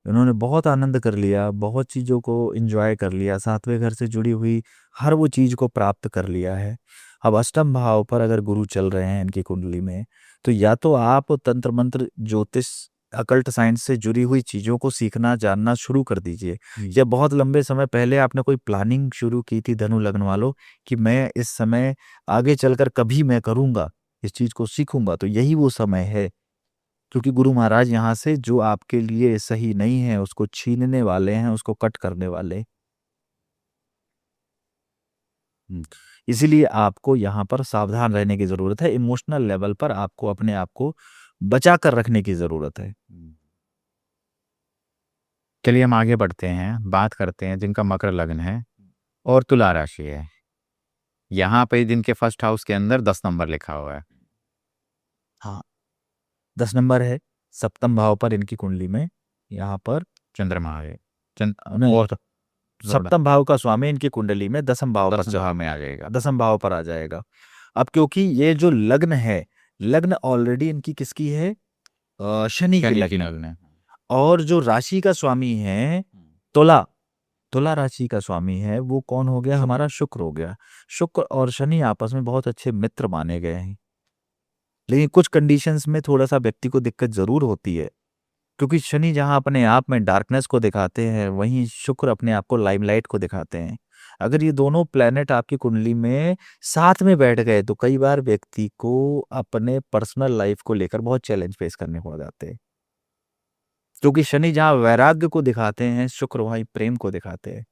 उन्होंने बहुत आनंद कर लिया, बहुत चीज़ों को एंजॉय कर लिया, सातवें घर से जुड़ी हुई हर वो चीज़ को प्राप्त कर लिया है। अब अष्टम भाव पर अगर गुरु चल रहे हैं इनकी कुंडली में, तो या तो आप तंत्र मंत्र ज्योतिष अकल्ट साइंस से जुड़ी हुई चीज़ों को सीखना जानना शुरू कर दीजिए, या बहुत लंबे समय पहले आपने कोई प्लानिंग शुरू की थी धनु लग्न वालों कि मैं इस समय आगे चलकर कभी मैं करूँगा, इस चीज़ को सीखूंगा, तो यही वो समय है, क्योंकि गुरु महाराज यहाँ से जो आपके लिए सही नहीं है उसको छीनने वाले हैं, उसको कट करने वाले। इसीलिए आपको यहाँ पर सावधान रहने की जरूरत है, इमोशनल लेवल पर आपको अपने आप को बचा कर रखने की जरूरत है। चलिए हम आगे बढ़ते हैं, बात करते हैं जिनका मकर लग्न है और तुला राशि है। यहाँ पे जिनके फर्स्ट हाउस के अंदर 10 नंबर लिखा हुआ है। हाँ, 10 नंबर है, सप्तम भाव पर इनकी कुंडली में यहाँ पर चंद्रमा है और सप्तम भाव का स्वामी इनकी कुंडली में दसम भाव पर में आ जाएगा, दसम भाव पर आ जाएगा। अब क्योंकि ये जो लग्न है, लग्न ऑलरेडी इनकी किसकी है, शनि की लग्न है, और जो राशि का स्वामी है तुला, तुला राशि का स्वामी है वो कौन हो गया, हमारा शुक्र हो गया। शुक्र और शनि आपस में बहुत अच्छे मित्र माने गए हैं, लेकिन कुछ कंडीशंस में थोड़ा सा व्यक्ति को दिक्कत जरूर होती है, क्योंकि शनि जहां अपने आप में डार्कनेस को दिखाते हैं वहीं शुक्र अपने आप को लाइमलाइट को दिखाते हैं। अगर ये दोनों प्लेनेट आपकी कुंडली में साथ में बैठ गए तो कई बार व्यक्ति को अपने पर्सनल लाइफ को लेकर बहुत चैलेंज फेस करने पड़ जाते हैं, क्योंकि शनि जहाँ वैराग्य को दिखाते हैं शुक्र वहीं प्रेम को दिखाते हैं,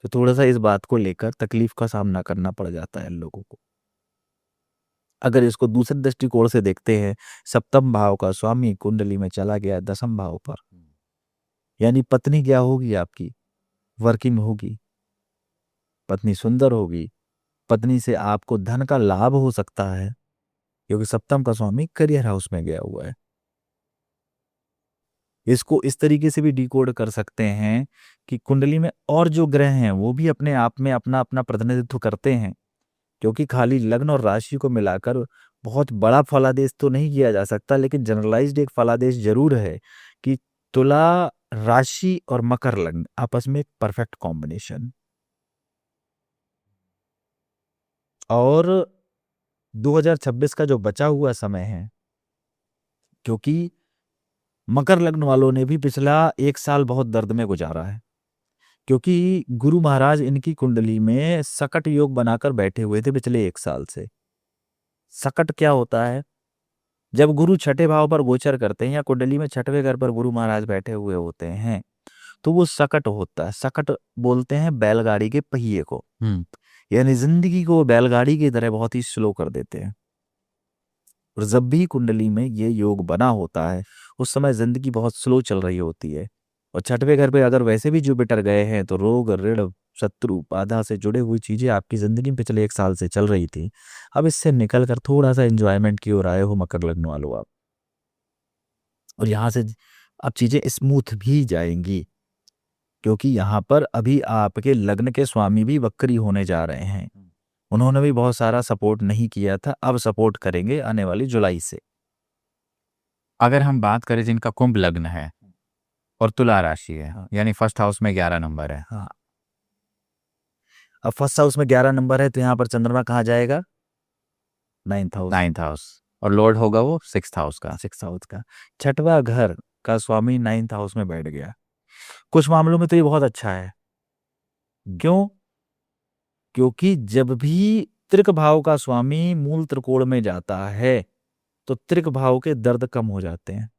तो थोड़ा सा इस बात को लेकर तकलीफ का सामना करना पड़ जाता है इन लोगों को। अगर इसको दूसरे दृष्टिकोण से देखते हैं, सप्तम भाव का स्वामी कुंडली में चला गया दसम भाव पर, यानी पत्नी क्या होगी आपकी, वर्किंग होगी, पत्नी सुंदर होगी, पत्नी से आपको धन का लाभ हो सकता है, क्योंकि सप्तम का स्वामी करियर हाउस में गया हुआ है। इसको इस तरीके से भी डिकोड कर सकते हैं कि कुंडली में और जो ग्रह हैं वो भी अपने आप में अपना अपना प्रतिनिधित्व करते हैं, क्योंकि खाली लग्न और राशि को मिलाकर बहुत बड़ा फलादेश तो नहीं किया जा सकता, लेकिन जनरलाइज्ड एक फलादेश जरूर है कि तुला राशि और मकर लग्न आपस में एक परफेक्ट कॉम्बिनेशन। और 2026 का जो बचा हुआ समय है, क्योंकि मकर लग्न वालों ने भी पिछला 1 साल बहुत दर्द में गुजारा है, क्योंकि गुरु महाराज इनकी कुंडली में सकट योग बनाकर बैठे हुए थे पिछले 1 साल से। सकट क्या होता है, जब गुरु छठे भाव पर गोचर करते हैं या कुंडली में छठवें घर पर गुरु महाराज बैठे हुए होते हैं तो वो सकट होता है। सकट बोलते हैं बैलगाड़ी के पहिए को, यानी जिंदगी को बैलगाड़ी की तरह बहुत ही स्लो कर देते हैं। और जब भी कुंडली में ये योग बना होता है उस समय जिंदगी बहुत स्लो चल रही होती है, और छठवें घर पे अगर वैसे भी जुपिटर गए हैं तो रोग ऋण शत्रु बाधा से जुड़े हुई चीजें आपकी जिंदगी में पिछले 1 साल से चल रही थी, अब इससे निकल कर थोड़ा सा एंजॉयमेंट की ओर आए हो मकर लग्न वालों आप, और यहाँ से अब चीजें स्मूथ भी जाएंगी, क्योंकि यहाँ पर अभी आपके लग्न के स्वामी भी वक्री होने जा रहे हैं। उन्होंने भी बहुत सारा सपोर्ट नहीं किया था, अब सपोर्ट करेंगे आने वाली जुलाई से। अगर हम बात करें जिनका कुंभ लग्न है और तुला राशि है, यानी फर्स्ट हाउस में 11 नंबर है। हाँ, अब फर्स्ट हाउस में 11 नंबर है तो यहाँ पर चंद्रमा कहाँ जाएगा, 9th हाउस, और लॉर्ड होगा वो 6th हाउस का। 6th हाउस का छठवां घर का स्वामी 9th हाउस में बैठ गया। कुछ मामलों में तो ये बहुत अच्छा है। क्यों? क्योंकि जब भी त्रिक भाव का स्वामी मूल त्रिकोण में जाता है तो त्रिक भाव के दर्द कम हो जाते हैं,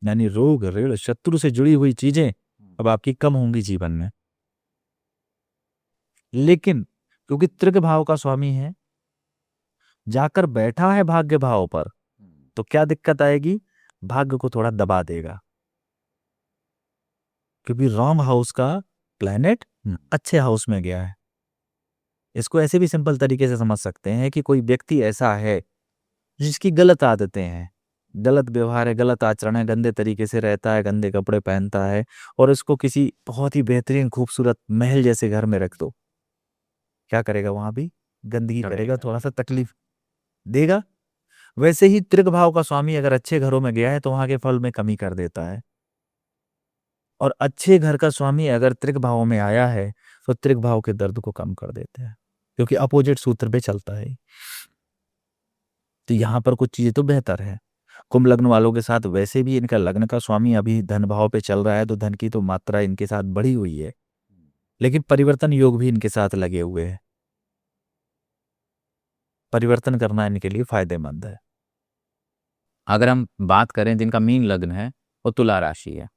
यानी रोग ऋण शत्रु से जुड़ी हुई चीजें अब आपकी कम होंगी जीवन में। लेकिन क्योंकि त्रिक भाव का स्वामी है, जाकर बैठा है भाग्य भाव पर, तो क्या दिक्कत आएगी? भाग्य को थोड़ा दबा देगा, क्योंकि रॉन्ग हाउस का प्लैनेट अच्छे हाउस में गया है। इसको ऐसे भी सिंपल तरीके से समझ सकते हैं कि कोई व्यक्ति ऐसा है जिसकी गलत आदतें हैं, गलत व्यवहार है, गलत आचरण है, गंदे तरीके से रहता है, गंदे कपड़े पहनता है, और उसको किसी बहुत ही बेहतरीन खूबसूरत महल जैसे घर में रख दो, क्या करेगा? वहां भी गंदगी करेगा, थोड़ा सा तकलीफ देगा। वैसे ही त्रिक भाव का स्वामी अगर अच्छे घरों में गया है तो वहां के फल में कमी कर देता है, और अच्छे घर का स्वामी अगर त्रिक भाव में आया है तो त्रिक भाव के दर्द को कम कर देते हैं, क्योंकि अपोजिट सूत्र पे चलता है। तो यहाँ पर कुछ चीजें तो बेहतर है। कुंभ लग्न वालों के साथ वैसे भी इनका लग्न का स्वामी अभी धन भाव पे चल रहा है, तो धन की तो मात्रा इनके साथ बढ़ी हुई है, लेकिन परिवर्तन योग भी इनके साथ लगे हुए हैं। परिवर्तन करना इनके लिए फायदेमंद है। अगर हम बात करें जिनका मीन लग्न है वो तुला राशि है,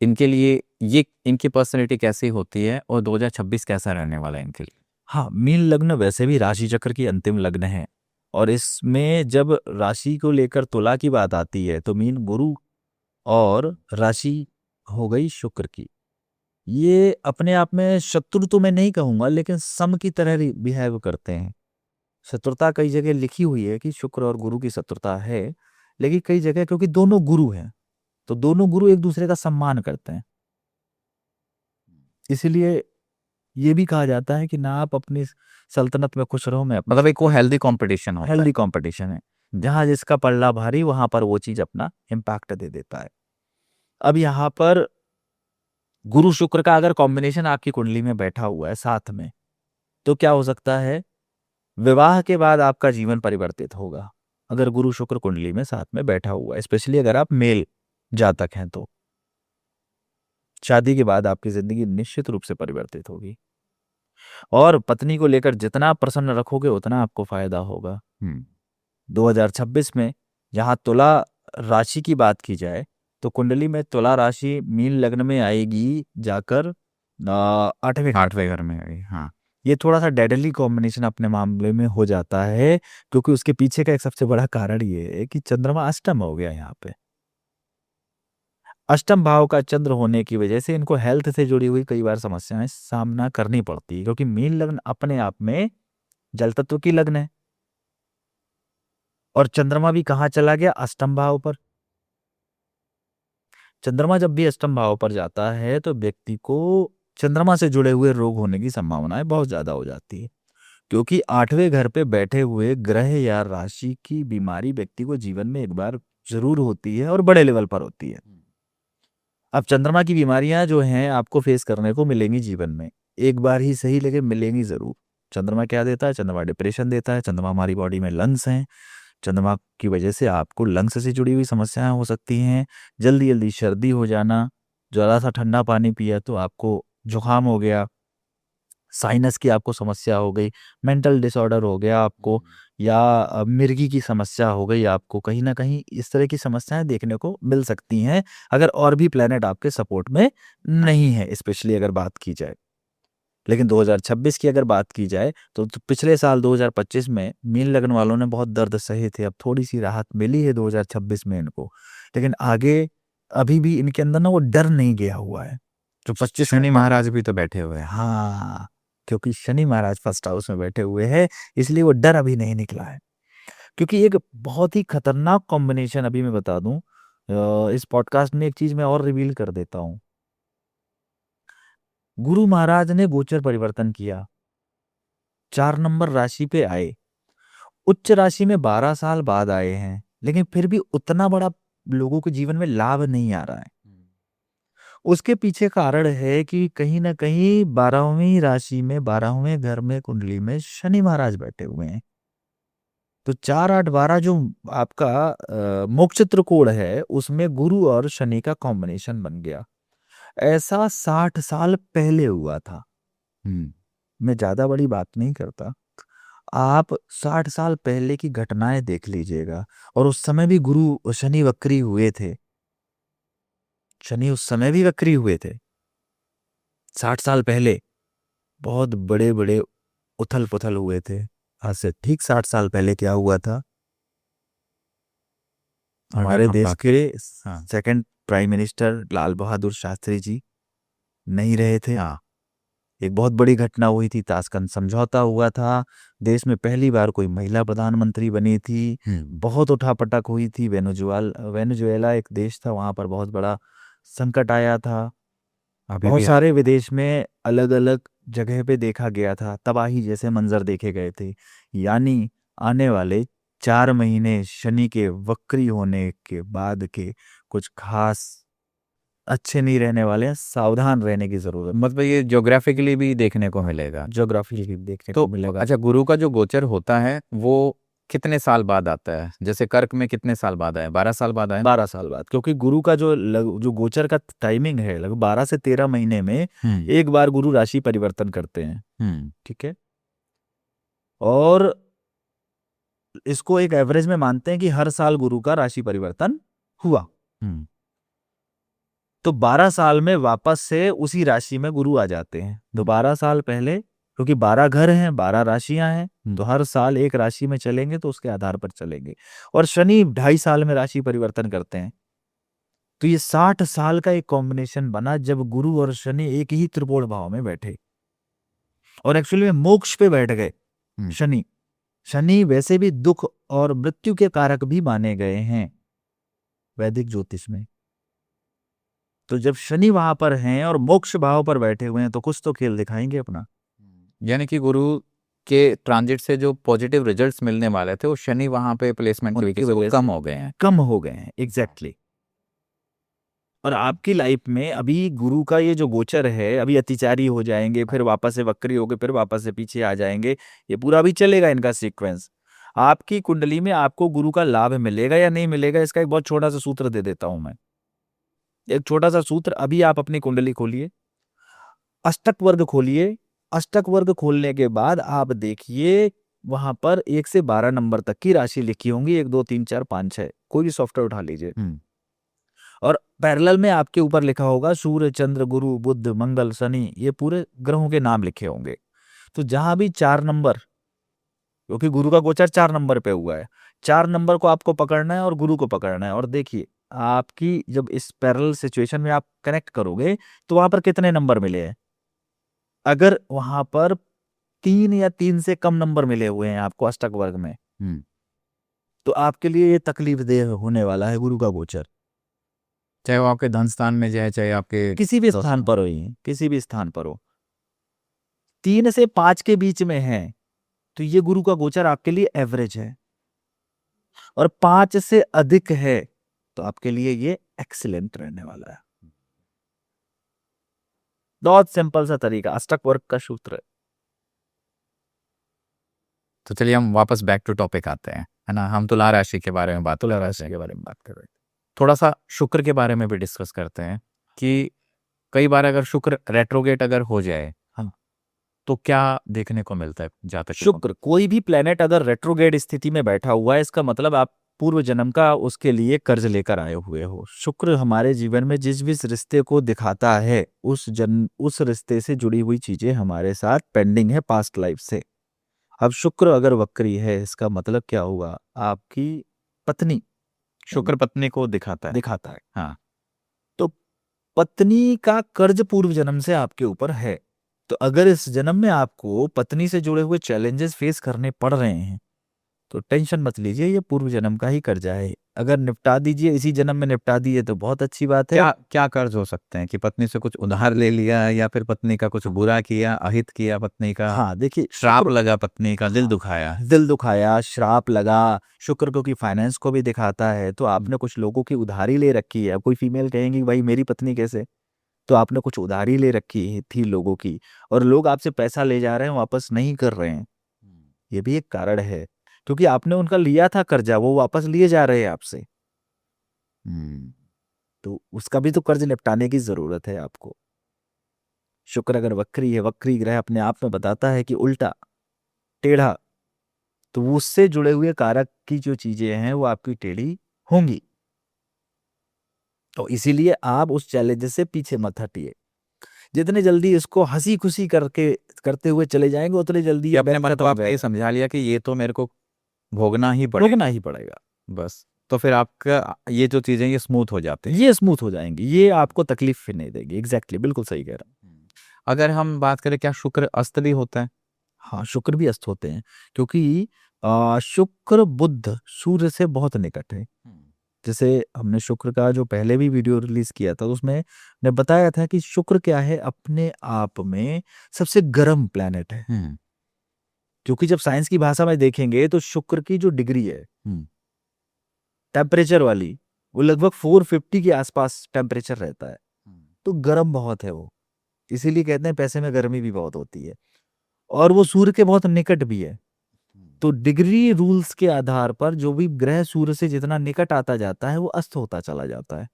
इनके लिए ये इनकी पर्सनैलिटी कैसी होती है और 2026 कैसा रहने वाला है इनके लिए? हाँ, मीन लग्न वैसे भी राशि चक्र की अंतिम लग्न है, और इसमें जब राशि को लेकर तुला की बात आती है तो मीन गुरु और राशि हो गई शुक्र की। ये अपने आप में शत्रु तो मैं नहीं कहूंगा, लेकिन सम की तरह बिहेव करते हैं। शत्रुता कई जगह लिखी हुई है कि शुक्र और गुरु की शत्रुता है, लेकिन कई जगह क्योंकि दोनों गुरु हैं तो दोनों गुरु एक दूसरे का सम्मान करते हैं। इसलिए ये भी कहा जाता है कि ना आप अपनी सल्तनत में खुश रहो, मैं मतलब एक वो हेल्दी कंपटीशन होता है। हेल्दी कंपटीशन है, जहां जिसका पल्ला भारी वहां पर वो चीज अपना इम्पैक्ट दे देता है। अब यहाँ पर गुरु शुक्र का अगर कॉम्बिनेशन आपकी कुंडली में बैठा हुआ है साथ में, तो क्या हो सकता है? विवाह के बाद आपका जीवन परिवर्तित होगा, अगर गुरु शुक्र कुंडली में साथ में बैठा हुआ है, स्पेशली अगर आप मेल जातक हैं तो शादी के बाद आपकी जिंदगी निश्चित रूप से परिवर्तित होगी, और पत्नी को लेकर जितना प्रसन्न रखोगे उतना आपको फायदा होगा। 2026 में जहां तुला राशि की बात की जाए तो कुंडली में तुला राशि मीन लग्न में आएगी जाकर 8वें घर में आई, हाँ। ये थोड़ा सा डेडली कॉम्बिनेशन अपने मामले में हो जाता है, क्योंकि उसके पीछे का एक सबसे बड़ा कारण ये है कि चंद्रमा अष्टम हो गया यहाँ पे। अष्टम भाव का चंद्र होने की वजह से इनको हेल्थ से जुड़ी हुई कई बार समस्याएं सामना करनी पड़ती है, क्योंकि मीन लग्न अपने आप में जल तत्व की लग्न है, और चंद्रमा भी कहाँ चला गया? अष्टम भाव पर। चंद्रमा जब भी अष्टम भाव पर जाता है तो व्यक्ति को चंद्रमा से जुड़े हुए रोग होने की संभावनाएं बहुत ज्यादा हो जाती है, क्योंकि 8वें घर पे बैठे हुए ग्रह या राशि की बीमारी व्यक्ति को जीवन में एक बार जरूर होती है, और बड़े लेवल पर होती है। अब चंद्रमा की बीमारियां जो हैं आपको फेस करने को मिलेंगी जीवन में, एक बार ही सही लेकिन मिलेंगी जरूर। चंद्रमा क्या देता है? चंद्रमा डिप्रेशन देता है। चंद्रमा हमारी बॉडी में लंग्स हैं, चंद्रमा की वजह से आपको लंग्स से जुड़ी हुई समस्याएं हो सकती हैं, जल्दी जल्दी सर्दी हो जाना, ज़रा सा ठंडा पानी पिया तो आपको जुकाम हो गया, साइनस की आपको समस्या हो गई, मेंटल डिसऑर्डर हो गया आपको, या मिर्गी की समस्या हो गई आपको, कहीं ना कहीं इस तरह की समस्याएं देखने को मिल सकती हैं अगर और भी प्लेनेट आपके सपोर्ट में नहीं है, स्पेशली अगर बात की जाए। लेकिन 2026 की अगर बात की जाए तो पिछले साल 2025 में मीन लग्न वालों ने बहुत दर्द सहे थे, अब थोड़ी सी राहत मिली है 2026 में इनको, लेकिन आगे अभी भी इनके अंदर ना वो डर नहीं गया हुआ है जो 25 शनि महाराज भी तो बैठे हुए हैं। हाँ, क्योंकि शनि महाराज फर्स्ट हाउस में बैठे हुए हैं, इसलिए वो डर अभी नहीं निकला है। क्योंकि एक बहुत ही खतरनाक कॉम्बिनेशन अभी मैं बता दूं, इस पॉडकास्ट में एक चीज मैं और रिवील कर देता हूं। गुरु महाराज ने गोचर परिवर्तन किया, 4 नंबर राशि पे आए, उच्च राशि में 12 साल बाद आए हैं, लेकिन फिर भी उतना बड़ा लोगों के जीवन में लाभ नहीं आ रहा है। उसके पीछे कारण है कि कहीं ना कहीं 12वीं राशि में 12वें घर में कुंडली में शनि महाराज बैठे हुए हैं। तो 4 8 12 जो आपका मोक्ष त्रिकोण है उसमें गुरु और शनि का कॉम्बिनेशन बन गया। ऐसा 60 साल पहले हुआ था। मैं ज्यादा बड़ी बात नहीं करता, आप 60 साल पहले की घटनाएं देख लीजिएगा। और उस समय भी गुरु शनि वक्री हुए थे, शनि उस समय भी वक्री हुए थे 60 साल पहले। बहुत बड़े बड़े उथल पुथल हुए थे। आज से ठीक 60 साल पहले क्या हुआ था, हमारे हम देश बात- के हाँ second prime minister Lal Bahadur Shastri ji नहीं रहे थे। हाँ एक बहुत बड़ी घटना हुई थी, ताशकंद समझौता हुआ था। देश में पहली बार कोई महिला प्रधानमंत्री बनी थी। बहुत उठापटक हुई थी। वेनेजुएला एक देश था, वहां पर बहुत बड़ा संकट आया था। अभी बहुत भी सारे विदेश में अलग अलग जगह पे देखा गया था, तबाही जैसे मंजर देखे गए थे। यानी आने वाले 4 महीने शनि के वक्री होने के बाद के कुछ खास अच्छे नहीं रहने वाले हैं। सावधान रहने की जरूरत, मतलब ये ज्योग्राफिकली भी देखने को मिलेगा। ज्योग्राफी देखने तो को मिलेगा। अच्छा, गुरु का जो गोचर होता है वो कितने साल बाद आता है? जैसे कर्क में कितने साल बाद आए? 12 साल बाद आए ना? 12 साल बाद, क्योंकि गुरु का जो गोचर का टाइमिंग है लगभग 12 से 13 महीने में एक बार गुरु राशि परिवर्तन करते हैं। ठीक है। और इसको एक एवरेज में मानते हैं कि हर साल गुरु का राशि परिवर्तन हुआ। तो 12 साल में वापस से उसी राशि में गुरु आ जाते हैं। तो 12 साल पहले, क्योंकि 12 घर हैं, 12 राशियां हैं, तो हर साल एक राशि में चलेंगे तो उसके आधार पर चलेंगे। और शनि 2.5 साल में राशि परिवर्तन करते हैं। तो ये 60 साल का एक कॉम्बिनेशन बना जब गुरु और शनि एक ही त्रिकोण भाव में बैठे और एक्चुअली में मोक्ष पे बैठ गए। शनि शनि वैसे भी दुख और मृत्यु के कारक भी माने गए हैं वैदिक ज्योतिष में। तो जब शनि वहां पर हैं और मोक्ष भाव पर बैठे हुए हैं तो कुछ तो खेल दिखाएंगे अपना। यानी कि गुरु के ट्रांजिट से जो पॉजिटिव रिजल्ट्स मिलने वाले थे वो शनि वहां पे प्लेसमेंट की वजह से वो कम हो गए हैं। कम हो गए हैं, एग्जैक्टली। और आपकी लाइफ में अभी गुरु का ये जो गोचर है, अभी अतिचारी हो जाएंगे, फिर वापस से वक्री होके फिर वापस से पीछे आ जाएंगे। ये पूरा भी चलेगा इनका सीक्वेंस। आपकी कुंडली में आपको गुरु का लाभ मिलेगा या नहीं मिलेगा, इसका एक बहुत छोटा सा सूत्र दे देता हूं मैं। एक छोटा सा सूत्र, अभी आप अपनी कुंडली खोलिए, अष्टक वर्ग खोलिए। अष्टक वर्ग खोलने के बाद आप देखिए वहां पर 1 से 12 नंबर तक की राशि लिखी होंगी, 1 2 3 4 5 6। कोई भी सॉफ्टवेयर उठा लीजिए और पैरेलल में आपके ऊपर लिखा होगा सूर्य चंद्र गुरु बुध मंगल शनि, ये पूरे ग्रहों के नाम लिखे होंगे। तो जहां भी 4 नंबर, क्योंकि गुरु का गोचर 4 नंबर पे हुआ है, 4 नंबर को आपको पकड़ना है और गुरु को पकड़ना है। और देखिए आपकी जब इस पैरेलल सिचुएशन में आप कनेक्ट करोगे तो वहां पर कितने नंबर मिले हैं। अगर वहां पर 3 या 3 से कम नंबर मिले हुए हैं आपको अष्टक वर्ग में, तो आपके लिए ये तकलीफ देह होने वाला है गुरु का गोचर। चाहे वो आपके धन स्थान में जाए, चाहे आपके किसी भी स्थान पर हो, ये किसी भी स्थान पर हो, 3 से 5 के बीच में है तो ये गुरु का गोचर आपके लिए एवरेज है। और 5 से अधिक है तो आपके लिए ये एक्सीलेंट रहने वाला है। बहुत सिंपल सा तरीका, अष्टक वर्ग का सूत्र है। तो चलिए हम वापस बैक टू टॉपिक आते हैं, है ना। हम तुला राशि के बारे में बात तुला राशि के बारे में बात कर रहे हैं। थोड़ा सा शुक्र के बारे में भी डिस्कस करते हैं कि कई बार अगर शुक्र रेट्रोगेट अगर हो जाए, हाँ, तो क्या देखने को मिलता है जातक को? शुक्र कोई भी प्लेनेट अगर रेट्रोगेड स्थिति में बैठा हुआ है, इसका मतलब आप पूर्व जन्म का उसके लिए कर्ज लेकर आए हुए हो। शुक्र हमारे जीवन में जिस भी रिश्ते को दिखाता है उस रिश्ते से जुड़ी हुई चीजें हमारे साथ पेंडिंग है पास्ट लाइफ से। अब शुक्र अगर वक्री है, इसका मतलब क्या हुआ, आपकी पत्नी, शुक्र पत्नी को दिखाता है। हाँ। तो पत्नी का कर्ज पूर्व जन्म से आपके ऊपर है। तो अगर इस जन्म में आपको पत्नी से जुड़े हुए चैलेंजेस फेस करने पड़ रहे हैं तो टेंशन मत लीजिए, ये पूर्व जन्म का ही कर्जा है। अगर निपटा दीजिए, इसी जन्म में निपटा दिए तो बहुत अच्छी बात है। क्या क्या कर्ज हो सकते हैं कि पत्नी से कुछ उधार ले लिया या फिर पत्नी का कुछ बुरा किया, अहित किया पत्नी का, हाँ देखिए, श्राप लगा पत्नी का, दिल दुखाया। श्राप लगा। शुक्र क्योंकि फाइनेंस को भी दिखाता है, तो आपने कुछ लोगों की उधारी ले रखी है। कोई फीमेल कहेंगी भाई मेरी पत्नी कैसे, तो आपने कुछ उधारी ले रखी थी लोगों की और लोग आपसे पैसा ले जा रहे हैं, वापस नहीं कर रहे हैं, ये भी एक कारण है। क्योंकि आपने उनका लिया था कर्जा, वो वापस लिए जा रहे हैं आपसे। तो उसका भी तो कर्ज निपटाने की जरूरत है आपको। शुक्र अगर वक्री है, वक्री ग्रह अपने आप में बताता है कि उल्टा, टेढ़ा, तो वो उससे जुड़े हुए कारक की जो चीजें हैं वो आपकी टेढ़ी होंगी। तो इसीलिए आप उस चैलेंज से पीछे मत हटिए। जितने जल्दी इसको हंसी खुशी करते हुए चले जाएंगे उतने जल्दी कि ये अपने बैग मन को खत्म हो आपने ये जाएगा। समझा लिया कि ये तो मेरे को भोगना ही पड़ेगा, भोगना ही पड़ेगा। बस। तो फिर आपका ये जो चीजें ये स्मूथ हो जाते हैं। ये स्मूथ हो जाएंगी, ये आपको तकलीफ फिर नहीं देगी। एग्जैक्टली, बिल्कुल सही कह रहा हूँ। अगर हम बात करें, क्या शुक्र अस्त भी होता है? हाँ, शुक्र भी अस्त होते हैं, क्योंकि शुक्र बुध सूर्य से बहुत निकट है। जैसे हमने शुक्र का जो पहले भी वीडियो रिलीज किया था, उसमें ने बताया था कि शुक्र क्या है, अपने आप में सबसे गर्म प्लैनेट है। क्योंकि जब साइंस की भाषा में देखेंगे तो शुक्र की जो डिग्री है टेम्परेचर वाली, वो लगभग 450 के आसपास टेम्परेचर रहता है। तो गर्म बहुत है वो, इसीलिए कहते हैं पैसे में गर्मी भी बहुत होती है। और वो सूर्य के बहुत निकट भी है। तो डिग्री रूल्स के आधार पर जो भी ग्रह सूर्य से जितना निकट आता जाता है वो अस्त होता चला जाता है।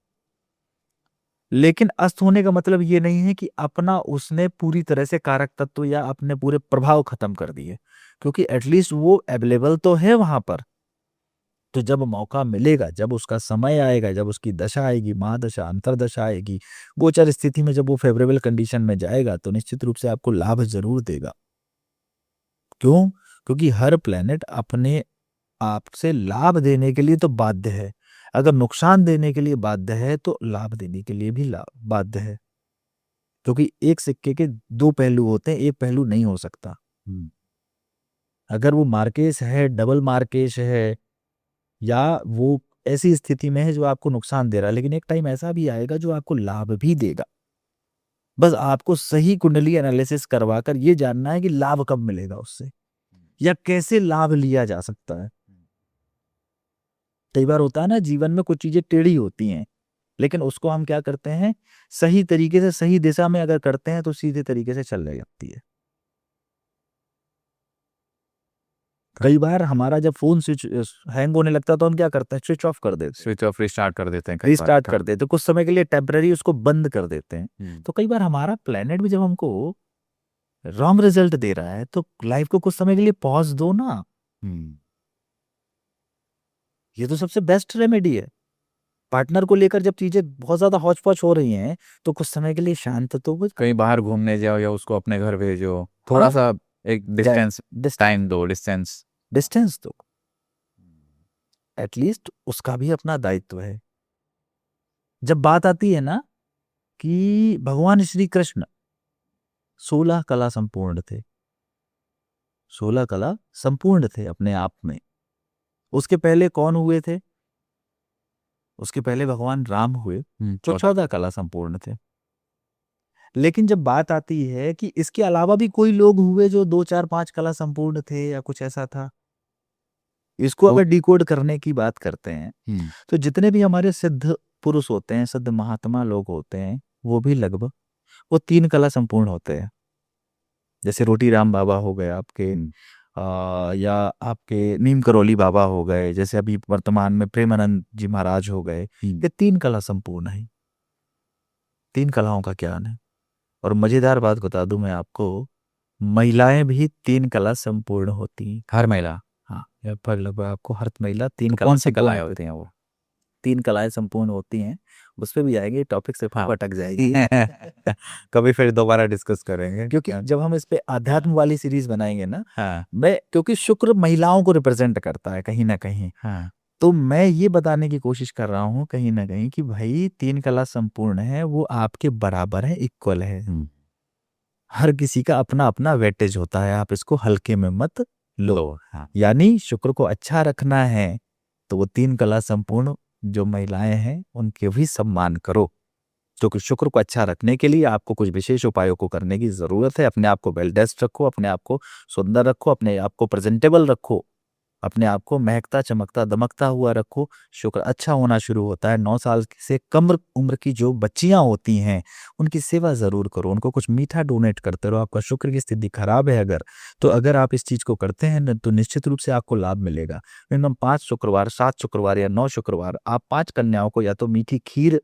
लेकिन अस्त होने का मतलब ये नहीं है कि अपना उसने पूरी तरह से कारक तत्व या अपने पूरे प्रभाव खत्म कर दिए, क्योंकि एटलीस्ट वो अवेलेबल तो है वहां पर। तो जब मौका मिलेगा, जब उसका समय आएगा, जब उसकी दशा आएगी, महादशा, अंतरदशा आएगी, गोचर स्थिति में जब वो फेवरेबल कंडीशन में जाएगा, तो निश्चित रूप से आपको लाभ जरूर देगा। क्यों? क्योंकि हर प्लेनेट अपने आप से लाभ देने के लिए तो बाध्य है। अगर नुकसान देने के लिए बाध्य है तो लाभ देने के लिए भी बाध्य है। क्योंकि एक सिक्के के दो पहलू होते हैं, एक पहलू नहीं हो सकता। अगर वो मार्केश है, डबल मार्केश है, या वो ऐसी स्थिति में है जो आपको नुकसान दे रहा है, लेकिन एक टाइम ऐसा भी आएगा जो आपको लाभ भी देगा। बस आपको सही कुंडली एनालिसिस करवाकर ये जानना है कि लाभ कब मिलेगा उससे, या कैसे लाभ लिया जा सकता है। कई बार होता है ना, जीवन में कुछ चीजें टेढ़ी होती हैं, लेकिन उसको हम क्या करते हैं, सही तरीके से सही दिशा में अगर करते हैं तो सीधे तरीके से चल जाती है। कई बार हमारा जब फोन स्विच हैंग होने लगता है तो हम क्या करते हैं, स्विच ऑफ कर देते हैं, स्विच ऑफ रिस्टार्ट कर देते हैं, रिस्टार्ट कर देते हैं, कुछ समय के लिए टेम्पररी उसको बंद कर देते हैं। तो कई बार हमारा प्लेनेट भी जब हमको रॉन्ग रिजल्ट दे रहा है तो लाइफ को कुछ समय के लिए पॉज दो ना। ये तो सबसे बेस्ट रेमेडी है। पार्टनर को लेकर जब चीजें बहुत ज्यादा हौच पौच हो रही हैं तो कुछ समय के लिए शांत तो हो कहीं बाहर घूमने जाओ या उसको अपने घर भेजो, थोड़ा हाँ, सा एक टाइम दो, डिस्टेंस तो एटलीस्ट उसका भी अपना दायित्व है। जब बात आती है ना कि भगवान श्री कृष्ण 16 कला संपूर्ण थे, 16 कला संपूर्ण थे अपने आप में। उसके पहले कौन हुए थे? उसके पहले भगवान राम हुए, जो 14 कला संपूर्ण थे। लेकिन जब बात आती है कि इसके अलावा भी कोई लोग हुए जो 2 4 5 कला संपूर्ण थे या कुछ ऐसा था, इसको अगर डिकोड करने की बात करते हैं तो जितने भी हमारे सिद्ध पुरुष होते हैं, सिद्ध महात्मा लोग होते हैं, वो भी लगभग वो 3 कला संपूर्ण होते हैं। जैसे रोटी राम बाबा हो गए आपके, या आपके नीम करोली बाबा हो गए, जैसे अभी वर्तमान में प्रेमानंद जी महाराज हो गए, ये 3 कला संपूर्ण है। 3 कलाओं का ज्ञान है। और मजेदार बात बता दूं मैं आपको, महिलाएं भी 3 कला संपूर्ण होती हैं। हर महिला? हाँ, लगभग आपको हर महिला 3 कौन सी कलाएं होती हैं वो? 3 कलाएं संपूर्ण होती हैं। उस पर भी आएंगे, टॉपिक से भटक जाएगी। कभी फिर दोबारा डिस्कस करेंगे, क्योंकि जब हम इस पे अध्यात्म वाली सीरीज बनाएंगे ना, हाँ, क्योंकि शुक्र महिलाओं को रिप्रेजेंट करता है कहीं ना कहीं, हाँ, तो मैं ये बताने की कोशिश कर रहा हूँ कहीं ना कहीं कि भाई 3 कला संपूर्ण है, वो आपके बराबर है, इक्वल है। हर किसी का अपना अपना वेटेज होता है, आप इसको हल्के में मत लो। हाँ। यानी शुक्र को अच्छा रखना है तो वो 3 कला संपूर्ण जो महिलाएं हैं उनके भी सम्मान करो। क्योंकि शुक्र को अच्छा रखने के लिए आपको कुछ विशेष उपायों को करने की जरूरत है। अपने आप को वेल ड्रेस्ड रखो, अपने आप को सुंदर रखो, अपने आप को प्रेजेंटेबल रखो, अपने आप को महकता चमकता दमकता हुआ रखो, शुक्र अच्छा होना शुरू होता है। 9 साल से कम उम्र की जो बच्चियां होती हैं उनकी सेवा ज़रूर करो, उनको कुछ मीठा डोनेट करते रहो। आपका शुक्र की स्थिति खराब है अगर, तो अगर आप इस चीज़ को करते हैं न, तो निश्चित रूप से आपको लाभ मिलेगा। एकदम 5 शुक्रवार, 7 शुक्रवार या 9 शुक्रवार आप 5 कन्याओं को या तो मीठी खीर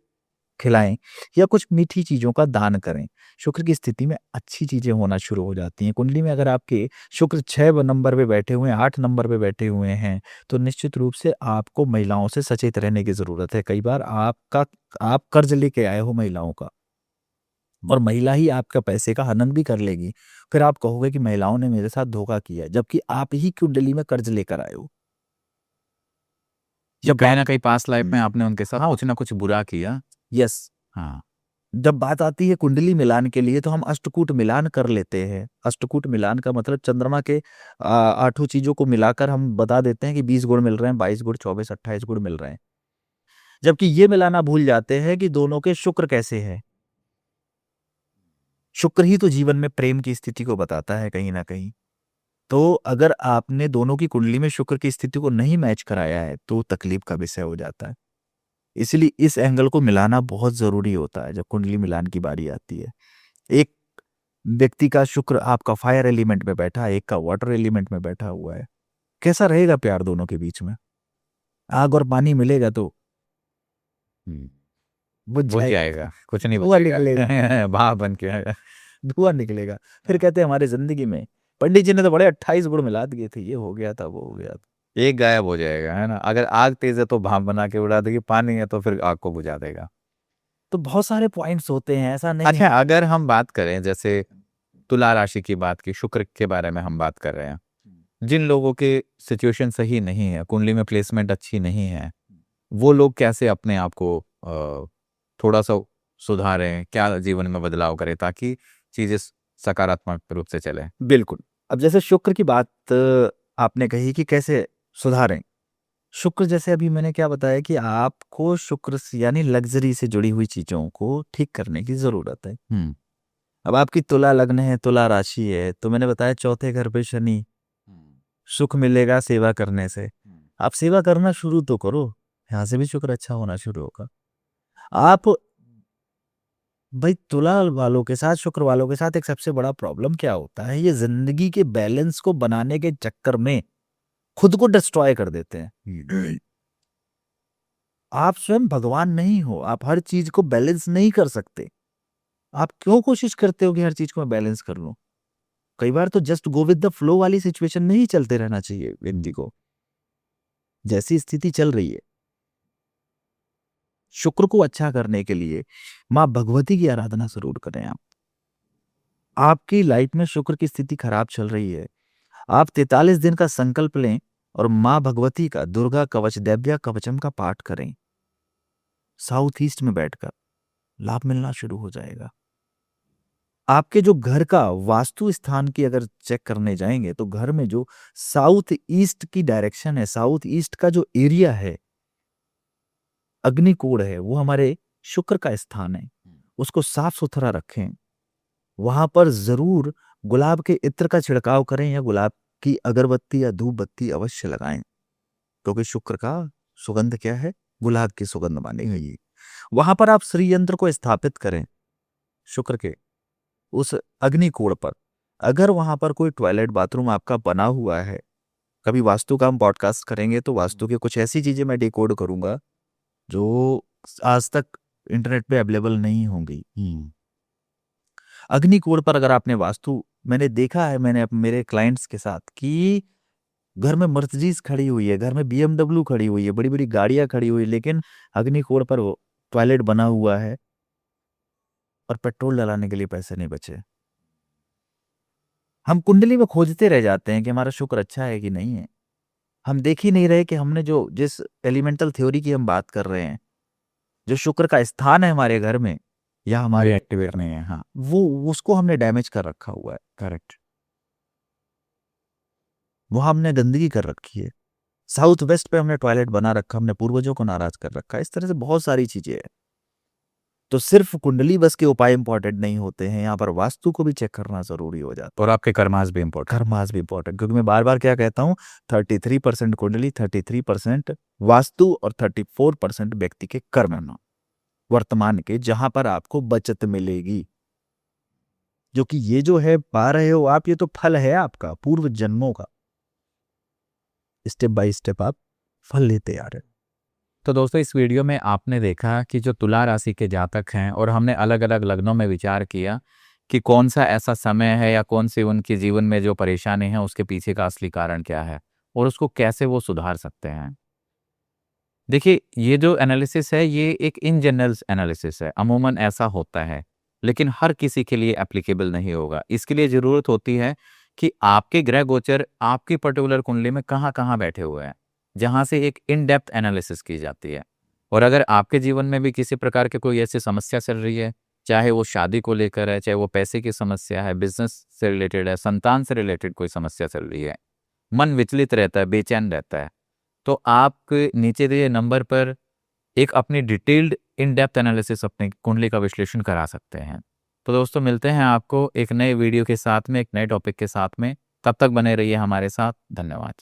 खिलाएं या कुछ मीठी चीज़ों का दान करें। शुक्र की स्थिति में अच्छी चीज़ें होना शुरू हो जाती हैं। कुंडली में अगर आपके शुक्र 6 नंबर पे बैठे हुए हैं, 8 नंबर पे बैठे हुए हैं, तो निश्चित रूप से आपको महिलाओं से सचेत रहने की ज़रूरत है। कई बार आप कर्ज़ लेके आए हो महिलाओं का, और महिला ही आपका पैसे का हनन भी कर लेगी। फिर आप कहोगे कि महिलाओं ने मेरे साथ धोखा किया, जबकि आप ही कुंडली में कर्ज़ लेकर आए हो। जब जब कहीं बात ना कहीं पास्ट लाइफ में आपने उनके साथ हाँ, कुछ ना कुछ बुरा किया। यस। हाँ। जब बात आती है कुंडली मिलान के लिए, तो हम अष्टकूट मिलान कर लेते हैं। अष्टकूट मिलान का मतलब चंद्रमा के 8 चीज़ों को मिलाकर हम बता देते हैं कि 20 गुण मिल रहे हैं, 22 गुण, 24, 28 गुण मिल रहे हैं। जबकि ये मिलाना भूल जाते हैं कि दोनों के शुक्र कैसे हैं। शुक्र ही तो जीवन में प्रेम की स्थिति को बताता है कहीं न कहीं। तो अगर आपने दोनों की कुंडली में शुक्र की स्थिति को नहीं मैच कराया है, तो तकलीफ का विषय हो जाता है। इसलिए इस एंगल को मिलाना बहुत ज़रूरी होता है जब कुंडली मिलान की बारी आती है। एक व्यक्ति का शुक्र आपका फायर एलिमेंट में बैठा है, एक का वाटर एलिमेंट में बैठा हुआ है। कैसा रहेगा प्यार दोनों के बीच में? आग और पानी मिलेगा तो हम्म, बुझ बुझ जाएगा, जाएगा, कुछ नहीं धुआँ बचेगा। निकलेगा, भाप बन के आएगा। धुआँ निकलेगा। फिर कहते हैं हमारी ज़िंदगी में पंडित जी ने तो बड़े 28 गुण मिला दिए थे, ये हो गया था, वो हो गया था। एक गायब हो जाएगा, है ना। अगर आग तेज है तो भाप बना के उड़ा देगी, पानी है तो फिर आग को बुझा देगा। तो बहुत सारे पॉइंट्स होते हैं, ऐसा नहीं अच्छा, है। अगर हम बात करें जैसे तुला राशि की बात की, शुक्र के बारे में हम बात कर रहे हैं, जिन लोगों के सिचुएशन सही नहीं है, कुंडली में प्लेसमेंट अच्छी नहीं है, वो लोग कैसे अपने आप को थोड़ा सा सुधारें, क्या जीवन में बदलाव करें ताकि चीजें सकारात्मक रूप से चले। बिल्कुल। अब जैसे शुक्र की बात आपने कही कि कैसे सुधारें। शुक्र जैसे अभी मैंने क्या बताया कि आपको शुक्र से यानी लग्ज़री से जुड़ी हुई चीज़ों को ठीक करने की ज़रूरत है। हम्म। अब आपकी तुला लग्न है, तुला राशि है, तो मैंने बताया चौथे घर पे शनि, सुख मिलेगा सेवा करने से। आप सेवा करना शुरू तो करो, यहाँ से भी शुक्र अच्छा होना शुरू होगा। आप भाई तुला वालों के साथ, शुक्र वालों के साथ एक सबसे बड़ा प्रॉब्लम क्या होता है, ये ज़िंदगी के बैलेंस को बनाने के चक्कर में खुद को डिस्ट्रॉय कर देते हैं। आप स्वयं भगवान नहीं हो, आप हर चीज़ को बैलेंस नहीं कर सकते। आप क्यों कोशिश करते हो कि हर चीज़ को मैं बैलेंस कर लूँ? कई बार तो just go with the flow वाली सिचुएशन में ही चलते रहना चाहिए व्यक्ति को। जैसी स्थिति चल रही है, शुक्र को अच्छा करने के लिए माँ भगवती की आराधना ज़रूर करें आप। आपकी लाइफ में शुक्र की स्थिति खराब चल रही है, आप 43 दिन का संकल्प लें और माँ भगवती का दुर्गा कवच, दैव्या कवचम का पाठ करें। साउथ ईस्ट में बैठकर लाभ मिलना शुरू हो जाएगा। आपके जो घर का वास्तु स्थान की अगर चेक करने जाएंगे, तो घर में जो साउथ ईस्ट की डायरेक्शन है, साउथ ईस्ट का जो एरिया है, अग्निकोण है, वो हमारे शुक्र का स्थान है। उसको साफ सुथरा रखें। वहां पर जरूर गुलाब के इत्र का छिड़काव करें या गुलाब की अगरबत्ती या धूप बत्ती अवश्य लगाएं, क्योंकि शुक्र का सुगंध क्या है? गुलाब की सुगंध मानी गई है। वहां पर आप श्री यंत्र को स्थापित करें शुक्र के उस अग्निकोण पर। अगर वहां पर कोई टॉयलेट बाथरूम आपका बना हुआ है, कभी वास्तु का हम पॉडकास्ट करेंगे तो वास्तु की कुछ ऐसी चीजें मैं डिकोड करूंगा जो आज तक इंटरनेट पे अवेलेबल नहीं होंगी। अग्निकोण पर अगर आपने वास्तु, मैंने देखा है, मैंने मेरे क्लाइंट्स के साथ कि घर में मर्सिडीज खड़ी हुई है, घर में बीएमडब्ल्यू खड़ी हुई है, बड़ी बड़ी गाड़ियां खड़ी हुई है, लेकिन अग्निकोण पर वो टॉयलेट बना हुआ है और पेट्रोल डलाने के लिए पैसे नहीं बचे। हम कुंडली में खोजते रह जाते हैं कि हमारा शुक्र अच्छा है कि नहीं है। हम देख ही नहीं रहे कि हमने जो जिस एलिमेंटल थ्योरी की हम बात कर रहे हैं, जो शुक्र का स्थान है हमारे घर में या हमारे हमारे, एक्टिवेट नहीं है। हाँ, वो उसको हमने डैमेज कर रखा हुआ है। करेक्ट। वो हमने गंदगी कर रखी है। साउथ वेस्ट पे हमने टॉयलेट बना रखा, हमने पूर्वजों को नाराज कर रखा है। इस तरह से बहुत सारी चीजें हैं। तो सिर्फ कुंडली बस के उपाय इंपॉर्टेंट नहीं होते हैं, यहाँ पर वास्तु को भी चेक करना जरूरी हो जाता और आपके कर्मास भी इम्पोर्टेंट। है। कर्मास भी इंपॉर्टेंट, क्योंकि मैं बार बार क्या कहता हूँ, 33% कुंडली, 33% वास्तु और 34% व्यक्ति के कर्म वर्तमान के, जहां पर आपको बचत मिलेगी। जो कि ये जो है पा रहे हो आप, ये तो फल है आपका पूर्व जन्मों का। स्टेप बाय स्टेप आप फल लेते आ रहे हो। तो दोस्तों इस वीडियो में आपने देखा कि जो तुला राशि के जातक हैं, और हमने अलग अलग लग्नों में विचार किया कि कौन सा ऐसा समय है या कौन सी उनके जीवन में जो परेशानी है उसके पीछे का असली कारण क्या है और उसको कैसे वो सुधार सकते हैं। देखिए, ये जो एनालिसिस है ये एक इन जनरल एनालिसिस है, अमूमन ऐसा होता है, लेकिन हर किसी के लिए एप्लीकेबल नहीं होगा। इसके लिए ज़रूरत होती है कि आपके ग्रह गोचर आपकी पर्टिकुलर कुंडली में कहाँ-कहाँ बैठे हुए हैं, जहाँ से एक इन डेप्थ एनालिसिस की जाती है। और अगर आपके जीवन में भी किसी प्रकार की कोई ऐसी समस्या चल रही है, चाहे वो शादी को लेकर है, चाहे वो पैसे की समस्या है, बिज़नेस से रिलेटेड है, संतान से रिलेटेड कोई समस्या चल रही है, मन विचलित रहता है, बेचैन रहता है, तो आप नीचे दिए नंबर पर एक अपनी डिटेल्ड इन डेप्थ एनालिसिस अपनी कुंडली का विश्लेषण करा सकते हैं। तो दोस्तों मिलते हैं आपको एक नए वीडियो के साथ में, एक नए टॉपिक के साथ में। तब तक बने रहिए हमारे साथ। धन्यवाद।